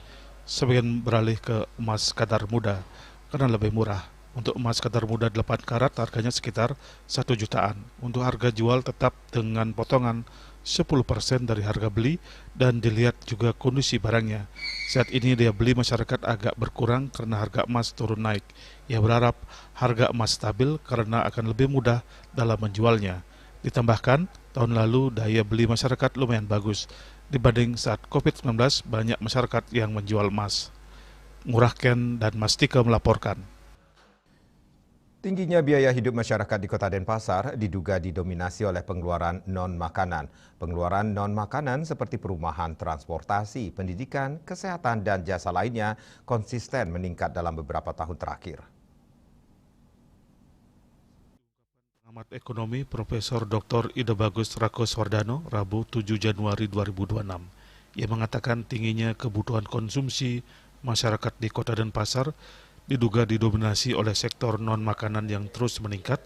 sebagian beralih ke emas kadar muda karena lebih murah. Untuk emas kadar muda 8 karat harganya sekitar 1 jutaan. Untuk harga jual tetap dengan potongan 10% dari harga beli dan dilihat juga kondisi barangnya. Saat ini daya beli masyarakat agak berkurang karena harga emas turun naik. Ia berharap harga emas stabil karena akan lebih mudah dalam menjualnya. Ditambahkan, tahun lalu daya beli masyarakat lumayan bagus. Dibanding saat COVID-19, banyak masyarakat yang menjual emas. Ngurah Ken dan Mastika melaporkan. Tingginya biaya hidup masyarakat di Kota Denpasar diduga didominasi oleh pengeluaran non-makanan. Pengeluaran non-makanan seperti perumahan, transportasi, pendidikan, kesehatan, dan jasa lainnya konsisten meningkat dalam beberapa tahun terakhir. Pengamat ekonomi Profesor Dr. Ida Bagus Rakoswardano, Rabu 7 Januari 2026. Ia mengatakan tingginya kebutuhan konsumsi masyarakat di Kota Denpasar diduga didominasi oleh sektor non-makanan yang terus meningkat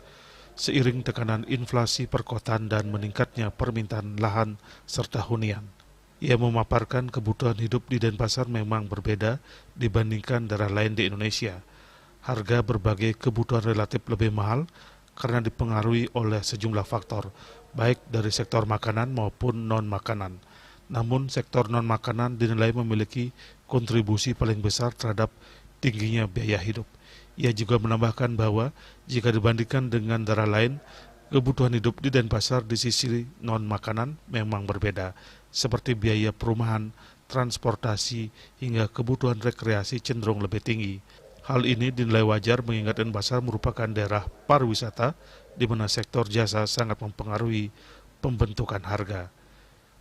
seiring tekanan inflasi perkotaan dan meningkatnya permintaan lahan serta hunian. Ia memaparkan kebutuhan hidup di Denpasar memang berbeda dibandingkan daerah lain di Indonesia. Harga berbagai kebutuhan relatif lebih mahal karena dipengaruhi oleh sejumlah faktor, baik dari sektor makanan maupun non-makanan. Namun sektor non-makanan dinilai memiliki kontribusi paling besar terhadap tingginya biaya hidup. Ia juga menambahkan bahwa jika dibandingkan dengan daerah lain, kebutuhan hidup di Denpasar di sisi non-makanan memang berbeda, seperti biaya perumahan, transportasi, hingga kebutuhan rekreasi cenderung lebih tinggi. Hal ini dinilai wajar mengingat Denpasar merupakan daerah pariwisata di mana sektor jasa sangat mempengaruhi pembentukan harga.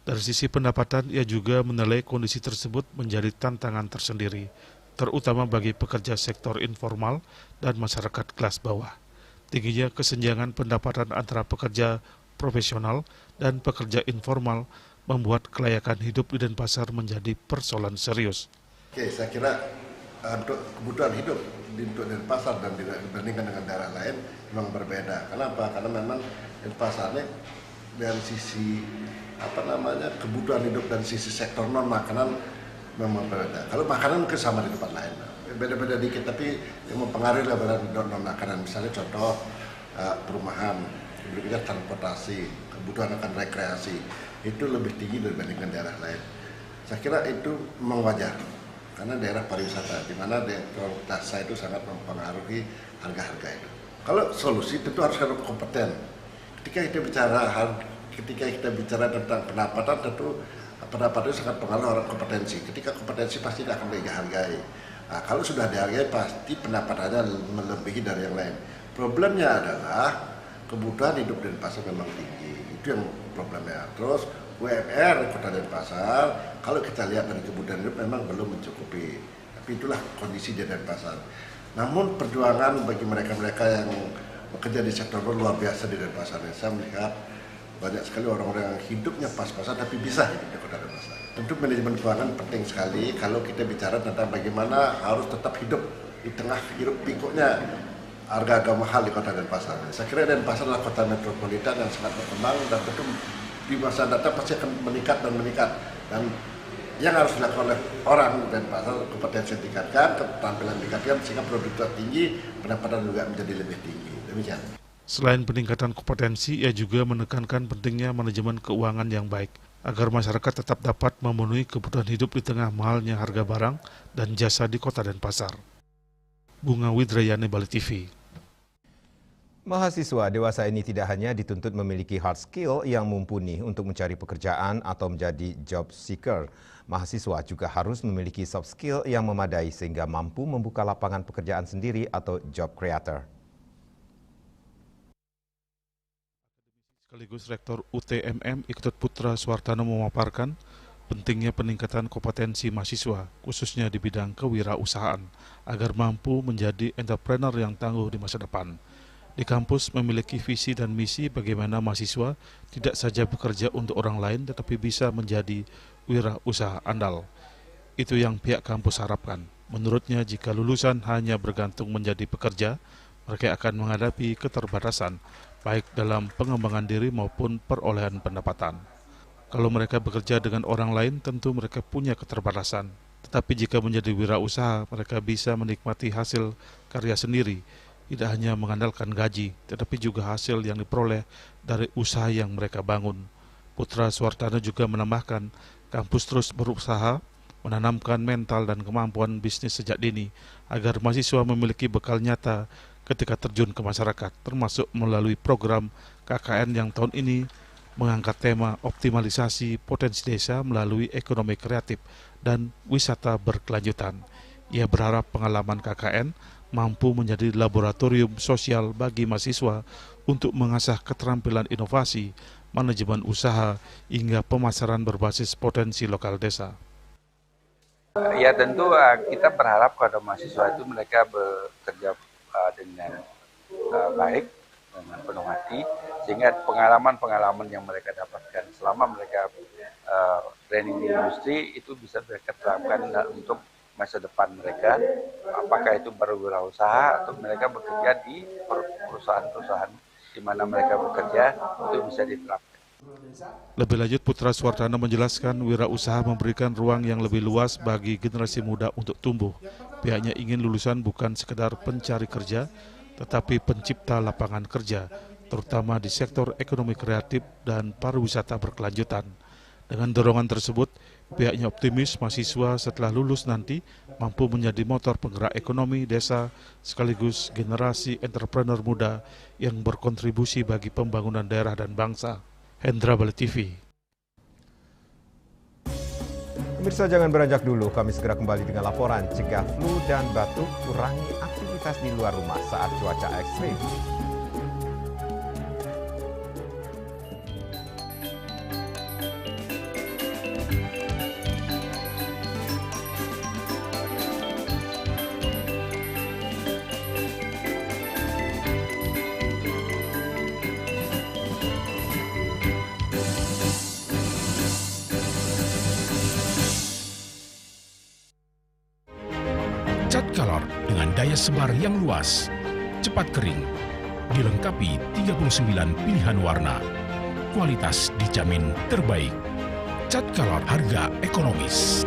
Dari sisi pendapatan, ia juga menilai kondisi tersebut menjadi tantangan tersendiri, terutama bagi pekerja sektor informal dan masyarakat kelas bawah. Tingginya kesenjangan pendapatan antara pekerja profesional dan pekerja informal membuat kelayakan hidup di Denpasar menjadi persoalan serius. Oke, saya kira untuk kebutuhan hidup di Denpasar dan dibandingkan dengan daerah lain memang berbeda. Kenapa? Karena memang Denpasar ini dari sisi kebutuhan hidup dan sisi sektor non makanan memang berbeda. Kalau makanan mungkin sama di tempat lain, beda-beda dikit, tapi yang mempengaruhi lah non makanan. Misalnya contoh perumahan, berikutnya transportasi, kebutuhan akan rekreasi itu lebih tinggi dibandingkan daerah lain. Saya kira itu memang wajar. Karena daerah pariwisata, di mana jasa itu sangat mempengaruhi harga-harga itu. Kalau solusi tentu harus ada kompeten. Ketika kita bicara tentang pendapatan, tentu pendapatan itu sangat pengaruh orang kompetensi. Ketika kompetensi pasti akan dihargai. Nah, kalau sudah dihargai pasti pendapatannya melebihi dari yang lain. Problemnya adalah kebutuhan hidup di Denpasar memang tinggi. Itu yang problemnya. Terus UMR Kota Denpasar, kalau kita lihat dari kebutuhan hidup memang belum mencukupi. Tapi itulah kondisi di Denpasar. Namun perjuangan bagi mereka-mereka yang bekerja di sektor luar biasa di Denpasar. Saya melihat banyak sekali orang-orang yang hidupnya pas-pasan tapi bisa hidup di Kota Denpasar. Tentu manajemen keuangan penting sekali kalau kita bicara tentang bagaimana harus tetap hidup di tengah hiruk pikuknya harga mahal di Kota Denpasar. Saya kira Denpasar adalah kota metropolitan yang sangat berkembang dan tentu di masa datang pasti akan meningkat. Dan yang harus dilakukan oleh orang Denpasar, kompetensi ditingkatkan, keterampilan ditingkatkan, sehingga produktivitas tinggi, pendapatan juga menjadi lebih tinggi. Demikian. Selain peningkatan kompetensi, ia juga menekankan pentingnya manajemen keuangan yang baik, agar masyarakat tetap dapat memenuhi kebutuhan hidup di tengah mahalnya harga barang dan jasa di Kota Denpasar. Bunga Widrayani, Bali TV. Mahasiswa dewasa ini tidak hanya dituntut memiliki hard skill yang mumpuni untuk mencari pekerjaan atau menjadi job seeker. Mahasiswa juga harus memiliki soft skill yang memadai sehingga mampu membuka lapangan pekerjaan sendiri atau job creator. Sekaligus Rektor UTMM Iktut Putra Suwartano memaparkan pentingnya peningkatan kompetensi mahasiswa, khususnya di bidang kewirausahaan, agar mampu menjadi entrepreneur yang tangguh di masa depan. Di kampus memiliki visi dan misi bagaimana mahasiswa tidak saja bekerja untuk orang lain tetapi bisa menjadi wirausaha andal. Itu yang pihak kampus harapkan. Menurutnya, jika lulusan hanya bergantung menjadi pekerja, mereka akan menghadapi keterbatasan, baik dalam pengembangan diri maupun perolehan pendapatan. Kalau mereka bekerja dengan orang lain, tentu mereka punya keterbatasan. Tetapi jika menjadi wirausaha, mereka bisa menikmati hasil karya sendiri, tidak hanya mengandalkan gaji, tetapi juga hasil yang diperoleh dari usaha yang mereka bangun. Putra Suwartana juga menambahkan, kampus terus berusaha menanamkan mental dan kemampuan bisnis sejak dini agar mahasiswa memiliki bekal nyata ketika terjun ke masyarakat, termasuk melalui program KKN yang tahun ini mengangkat tema optimalisasi potensi desa melalui ekonomi kreatif dan wisata berkelanjutan. Ia berharap pengalaman KKN mampu menjadi laboratorium sosial bagi mahasiswa untuk mengasah keterampilan inovasi, manajemen usaha, hingga pemasaran berbasis potensi lokal desa. Ya tentu kita berharap pada mahasiswa itu mereka bekerja dengan baik, dengan penuh hati, sehingga pengalaman-pengalaman yang mereka dapatkan selama mereka training di industri itu bisa mereka terapkan untuk masa depan mereka, apakah itu berwirausaha atau mereka bekerja di perusahaan-perusahaan di mana mereka bekerja, itu bisa diterapkan. Lebih lanjut, Putra Suwartana menjelaskan wirausaha memberikan ruang yang lebih luas bagi generasi muda untuk tumbuh. Pihaknya ingin lulusan bukan sekedar pencari kerja, tetapi pencipta lapangan kerja, terutama di sektor ekonomi kreatif dan pariwisata berkelanjutan. Dengan dorongan tersebut, pihaknya optimis mahasiswa setelah lulus nanti mampu menjadi motor penggerak ekonomi desa sekaligus generasi entrepreneur muda yang berkontribusi bagi pembangunan daerah dan bangsa. Hendra Bali TV. Pemirsa, jangan beranjak dulu, kami segera kembali dengan laporan cegah flu dan batuk, kurangi aktivitas di luar rumah saat cuaca ekstrim. Cat Color dengan daya sebar yang luas, cepat kering, dilengkapi 39 pilihan warna. Kualitas dijamin terbaik. Cat Color, harga ekonomis.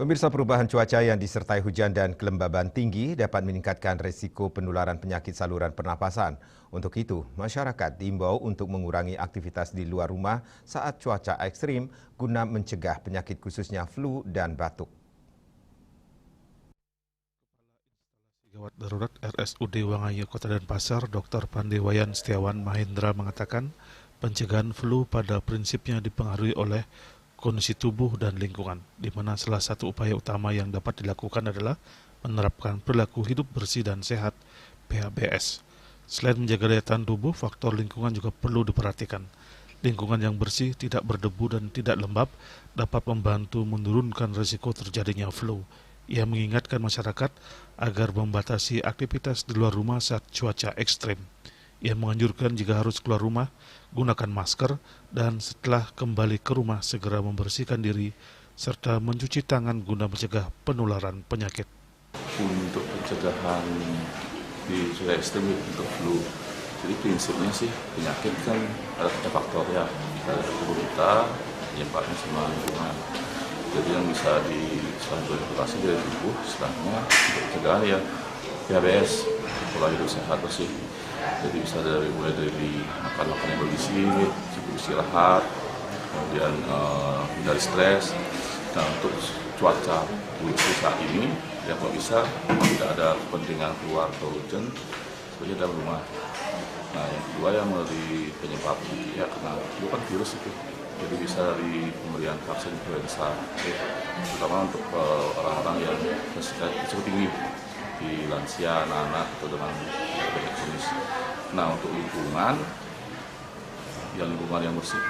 Pemirsa, perubahan cuaca yang disertai hujan dan kelembaban tinggi dapat meningkatkan resiko penularan penyakit saluran pernapasan. Untuk itu, masyarakat diimbau untuk mengurangi aktivitas di luar rumah saat cuaca ekstrim guna mencegah penyakit khususnya flu dan batuk. Gawat darurat RSUD Wangayo Kota Denpasar, Dr. Pandewayan Setiawan Mahendra mengatakan pencegahan flu pada prinsipnya dipengaruhi oleh kondisi tubuh dan lingkungan, di mana salah satu upaya utama yang dapat dilakukan adalah menerapkan perilaku hidup bersih dan sehat (PHBS). Selain menjaga daya tahan tubuh, faktor lingkungan juga perlu diperhatikan. Lingkungan yang bersih, tidak berdebu dan tidak lembab dapat membantu menurunkan risiko terjadinya flu. Ia mengingatkan masyarakat agar membatasi aktivitas di luar rumah saat cuaca ekstrim. Ia menganjurkan jika harus keluar rumah, gunakan masker, dan setelah kembali ke rumah segera membersihkan diri, serta mencuci tangan guna mencegah penularan penyakit. Untuk pencegahan di cuaca ekstrim untuk flu, jadi prinsipnya sih penyakit kan ada faktor ya, ada tubuh kita, penyebabnya sama lingkungan. Jadi yang bisa setelah beroperasi dari tubuh, setelahnya untuk pencegahan ya PHBS, pola hidup sehat bersih. Jadi bisa mulai dari makan yang bergizi, cukup istirahat, kemudian hindari stres. Dan untuk cuaca kondisi saat ini, ya kalau bisa tidak ada kepentingan keluar atau hujan, sebenarnya dalam rumah. Nah yang kedua yang dari penyebab ya karena itu kan virus itu, jadi bisa dari pemberian vaksin influenza, terutama untuk orang-orang yang risiko tinggi di lansia, anak-anak atau dengan penyakit kronis. Nah untuk lingkungan yang bersih,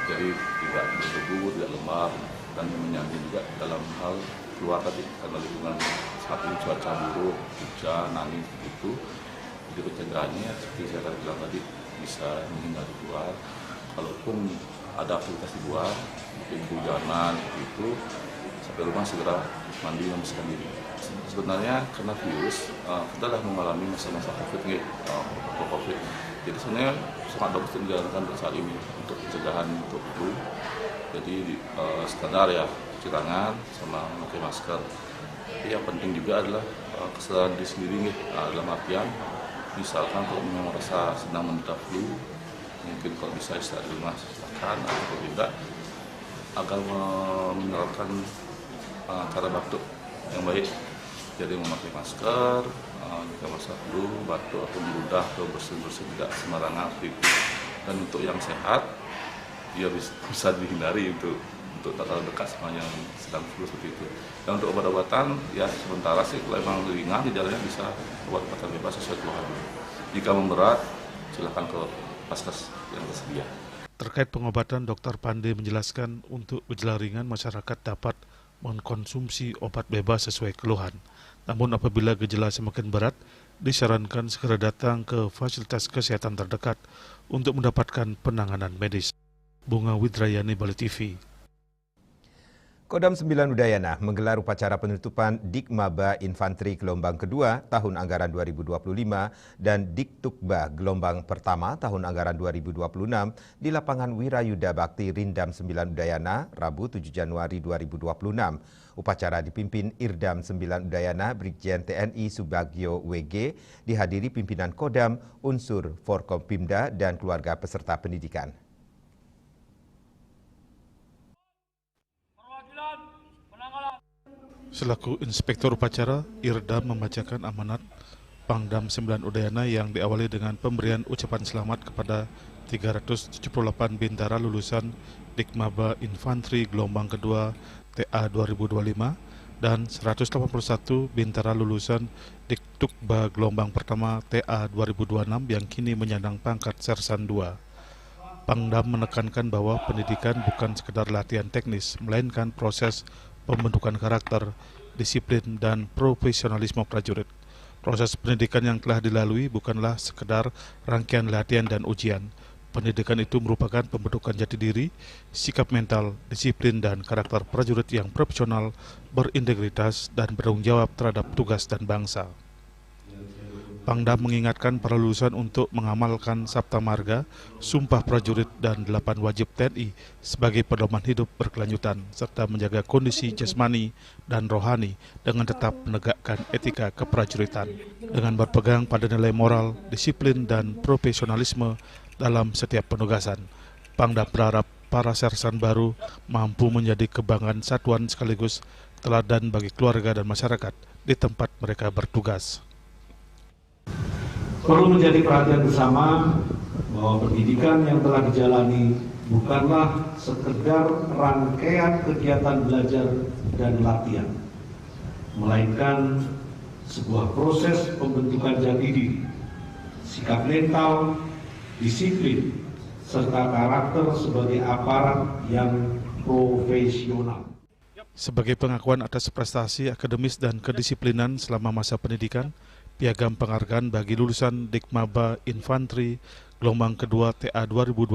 jadi tidak berdebu, tidak lembab, dan menyayangi juga dalam hal keluar tadi karena lingkungan saat ini cuaca buruk, hujan, angin begitu. Jadi pencegahannya seperti saya tadi bilang tadi bisa menghindari keluar. Kalaupun ada aktivitas di luar, mungkin hujanan itu sampai rumah segera mandi membersihkan diri. Sebenarnya karena virus kita sudah mengalami masa-masa COVID. Jadi sebenarnya sangat bagus dijalankan untuk saat ini untuk pencegahan untuk flu. Jadi standar ya cuci tangan sama memakai masker. Tapi yang penting juga adalah kesadaran diri sendiri nih, dalam artian misalkan kalau memang merasa sedang menderita flu, mungkin kalau bisa istirahat di rumah silakan, atau tidak agar menerapkan cara batuk yang baik. Jadi memakai masker, jika merasa flu, batuk atau meludah atau bersin-bersin tidak sembarangan itu. Dan untuk yang sehat, dia bisa dihindari untuk tak terlalu dekat sama yang sedang flu seperti itu. Dan untuk obat-obatan, ya sementara sih kalau memang ringan, gejalanya bisa obat-obatan bebas sesuai keluhan. Jika memberat, silakan ke vaskes yang tersedia. Terkait pengobatan, Dr. Pande menjelaskan untuk gejala ringan masyarakat dapat mengkonsumsi obat bebas sesuai keluhan. Namun apabila gejala semakin berat, disarankan segera datang ke fasilitas kesehatan terdekat untuk mendapatkan penanganan medis. Bunga Widrayani, Bali TV. Kodam 9 Udayana menggelar upacara penutupan Dikmaba Infanteri Gelombang Kedua tahun anggaran 2025 dan Diktukba Gelombang Pertama tahun anggaran 2026 di lapangan Wirayuda Bakti Rindam 9 Udayana, Rabu 7 Januari 2026. Upacara dipimpin Irdam 9 Udayana Brigjen TNI Subagio WG, dihadiri pimpinan Kodam, unsur Forkompimda dan keluarga peserta pendidikan. Selaku Inspektur Upacara, Irdam membacakan amanat Pangdam 9 Udayana yang diawali dengan pemberian ucapan selamat kepada 378 bintara lulusan Dikmaba Infanteri Gelombang Kedua TA 2025 dan 181 bintara lulusan Diktukba Gelombang Pertama TA 2026 yang kini menyandang pangkat Sersan 2. Pangdam menekankan bahwa pendidikan bukan sekedar latihan teknis, melainkan proses pembentukan karakter, disiplin, dan profesionalisme prajurit. Proses pendidikan yang telah dilalui bukanlah sekedar rangkaian latihan dan ujian. Pendidikan itu merupakan pembentukan jati diri, sikap mental, disiplin, dan karakter prajurit yang profesional, berintegritas, dan bertanggung jawab terhadap tugas dan bangsa. Pangdam mengingatkan para lulusan untuk mengamalkan Sabta Marga, Sumpah Prajurit, dan 8 wajib TNI sebagai pedoman hidup berkelanjutan, serta menjaga kondisi jasmani dan rohani dengan tetap menegakkan etika keprajuritan. Dengan berpegang pada nilai moral, disiplin, dan profesionalisme dalam setiap penugasan, Pangdam berharap para sersan baru mampu menjadi kebanggaan satuan sekaligus teladan bagi keluarga dan masyarakat di tempat mereka bertugas. Perlu menjadi perhatian bersama bahwa pendidikan yang telah dijalani bukanlah sekedar rangkaian kegiatan belajar dan latihan, melainkan sebuah proses pembentukan jati diri, sikap mental, disiplin, serta karakter sebagai aparat yang profesional. Sebagai pengakuan atas prestasi akademis dan kedisiplinan selama masa pendidikan, Piagam penghargaan bagi lulusan Dikmaba Infanteri Gelombang Kedua TA 2025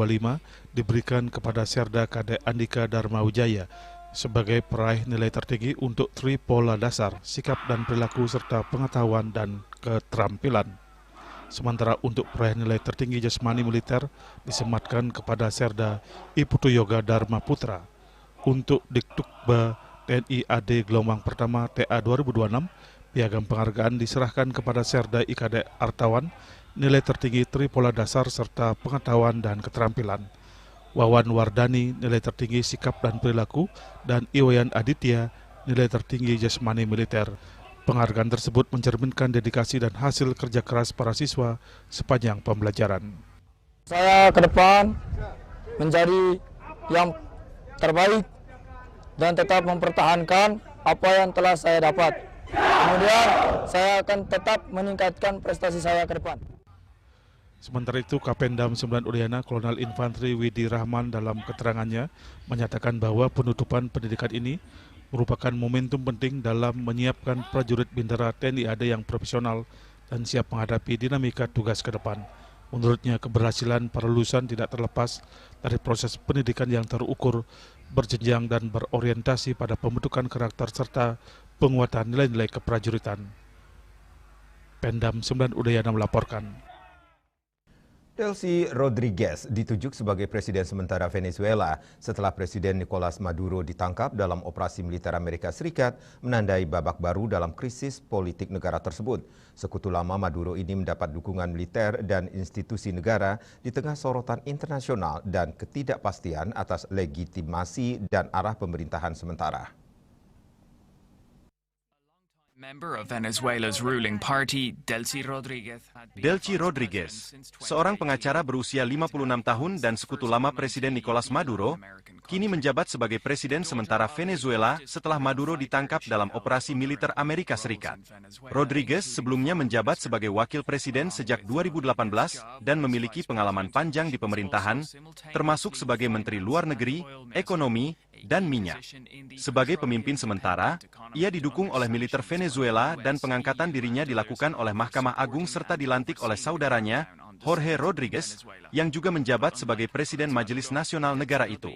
diberikan kepada Serda Kadek Andika Dharma Wijaya sebagai peraih nilai tertinggi untuk tripola dasar, sikap dan perilaku serta pengetahuan dan keterampilan. Sementara untuk peraih nilai tertinggi jasmani militer disematkan kepada Serda Iputu Yoga Dharma Putra. Untuk Diktukba TNI AD Gelombang Pertama TA 2026, piagam penghargaan diserahkan kepada Serda IKD Artawan, nilai tertinggi Tripola Dasar serta pengetahuan dan keterampilan. Wawan Wardani, nilai tertinggi sikap dan perilaku, dan Iwayan Aditya, nilai tertinggi jasmani militer. Penghargaan tersebut mencerminkan dedikasi dan hasil kerja keras para siswa sepanjang pembelajaran. Saya ke depan menjadi yang terbaik dan tetap mempertahankan apa yang telah saya dapat. Kemudian saya akan tetap meningkatkan prestasi saya ke depan. Sementara itu, Kapendam 9 Udayana Kolonel Infanteri Widi Rahman dalam keterangannya menyatakan bahwa penutupan pendidikan ini merupakan momentum penting dalam menyiapkan prajurit bintara TNI AD yang profesional dan siap menghadapi dinamika tugas ke depan. Menurutnya, keberhasilan para lulusan tidak terlepas dari proses pendidikan yang terukur, berjenjang dan berorientasi pada pembentukan karakter serta penguatan nilai-nilai keprajuritan. Pendam 9 Udayana melaporkan. Delcy Rodriguez ditunjuk sebagai Presiden sementara Venezuela setelah Presiden Nicolas Maduro ditangkap dalam operasi militer Amerika Serikat, menandai babak baru dalam krisis politik negara tersebut. Sekutu lama Maduro ini mendapat dukungan militer dan institusi negara di tengah sorotan internasional dan ketidakpastian atas legitimasi dan arah pemerintahan sementara. Member of Venezuela's ruling party, Delcy Rodriguez, seorang pengacara berusia 56 tahun dan sekutu lama Presiden Nicolas Maduro, kini menjabat sebagai Presiden sementara Venezuela setelah Maduro ditangkap dalam operasi militer Amerika Serikat. Rodriguez sebelumnya menjabat sebagai Wakil Presiden sejak 2018 dan memiliki pengalaman panjang di pemerintahan, termasuk sebagai Menteri Luar Negeri, Ekonomi, dan Minyak. Sebagai pemimpin sementara, ia didukung oleh militer Venezuela dan pengangkatan dirinya dilakukan oleh Mahkamah Agung serta dilantik oleh saudaranya, Jorge Rodriguez, yang juga menjabat sebagai Presiden Majelis Nasional negara itu.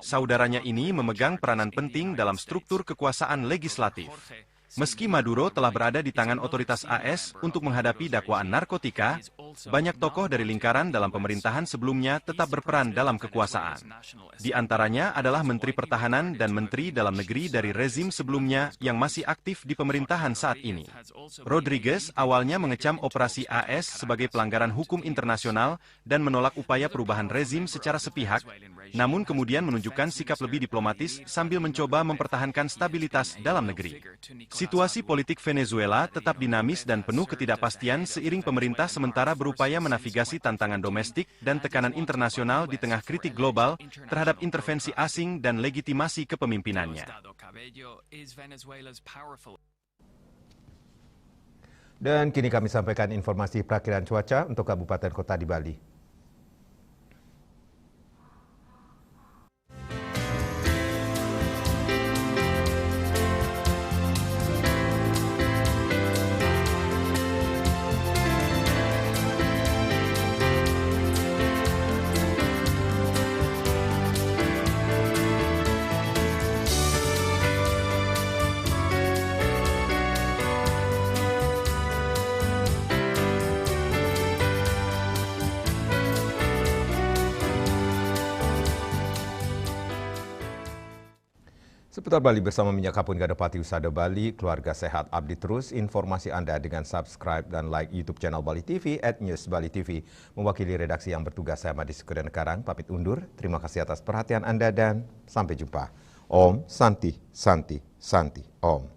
Saudaranya ini memegang peranan penting dalam struktur kekuasaan legislatif. Meski Maduro telah berada di tangan otoritas AS untuk menghadapi dakwaan narkotika, banyak tokoh dari lingkaran dalam pemerintahan sebelumnya tetap berperan dalam kekuasaan. Di antaranya adalah Menteri Pertahanan dan Menteri Dalam Negeri dari rezim sebelumnya yang masih aktif di pemerintahan saat ini. Rodriguez awalnya mengecam operasi AS sebagai pelanggaran hukum internasional dan menolak upaya perubahan rezim secara sepihak, namun kemudian menunjukkan sikap lebih diplomatis sambil mencoba mempertahankan stabilitas dalam negeri. Situasi politik Venezuela tetap dinamis dan penuh ketidakpastian seiring pemerintah sementara berupaya menavigasi tantangan domestik dan tekanan internasional di tengah kritik global terhadap intervensi asing dan legitimasi kepemimpinannya. Dan kini kami sampaikan informasi perakiraan cuaca untuk kabupaten kota di Bali. Seputar Bali bersama Minyak Kapun Gadapati Usada Bali, keluarga sehat, update terus informasi Anda dengan subscribe dan like YouTube channel Bali TV @newsbali.tv. Mewakili redaksi yang bertugas, saya Madi Sekudan Karang, pamit undur. Terima kasih atas perhatian Anda dan sampai jumpa. Om Santi, Santi, Santi, Om.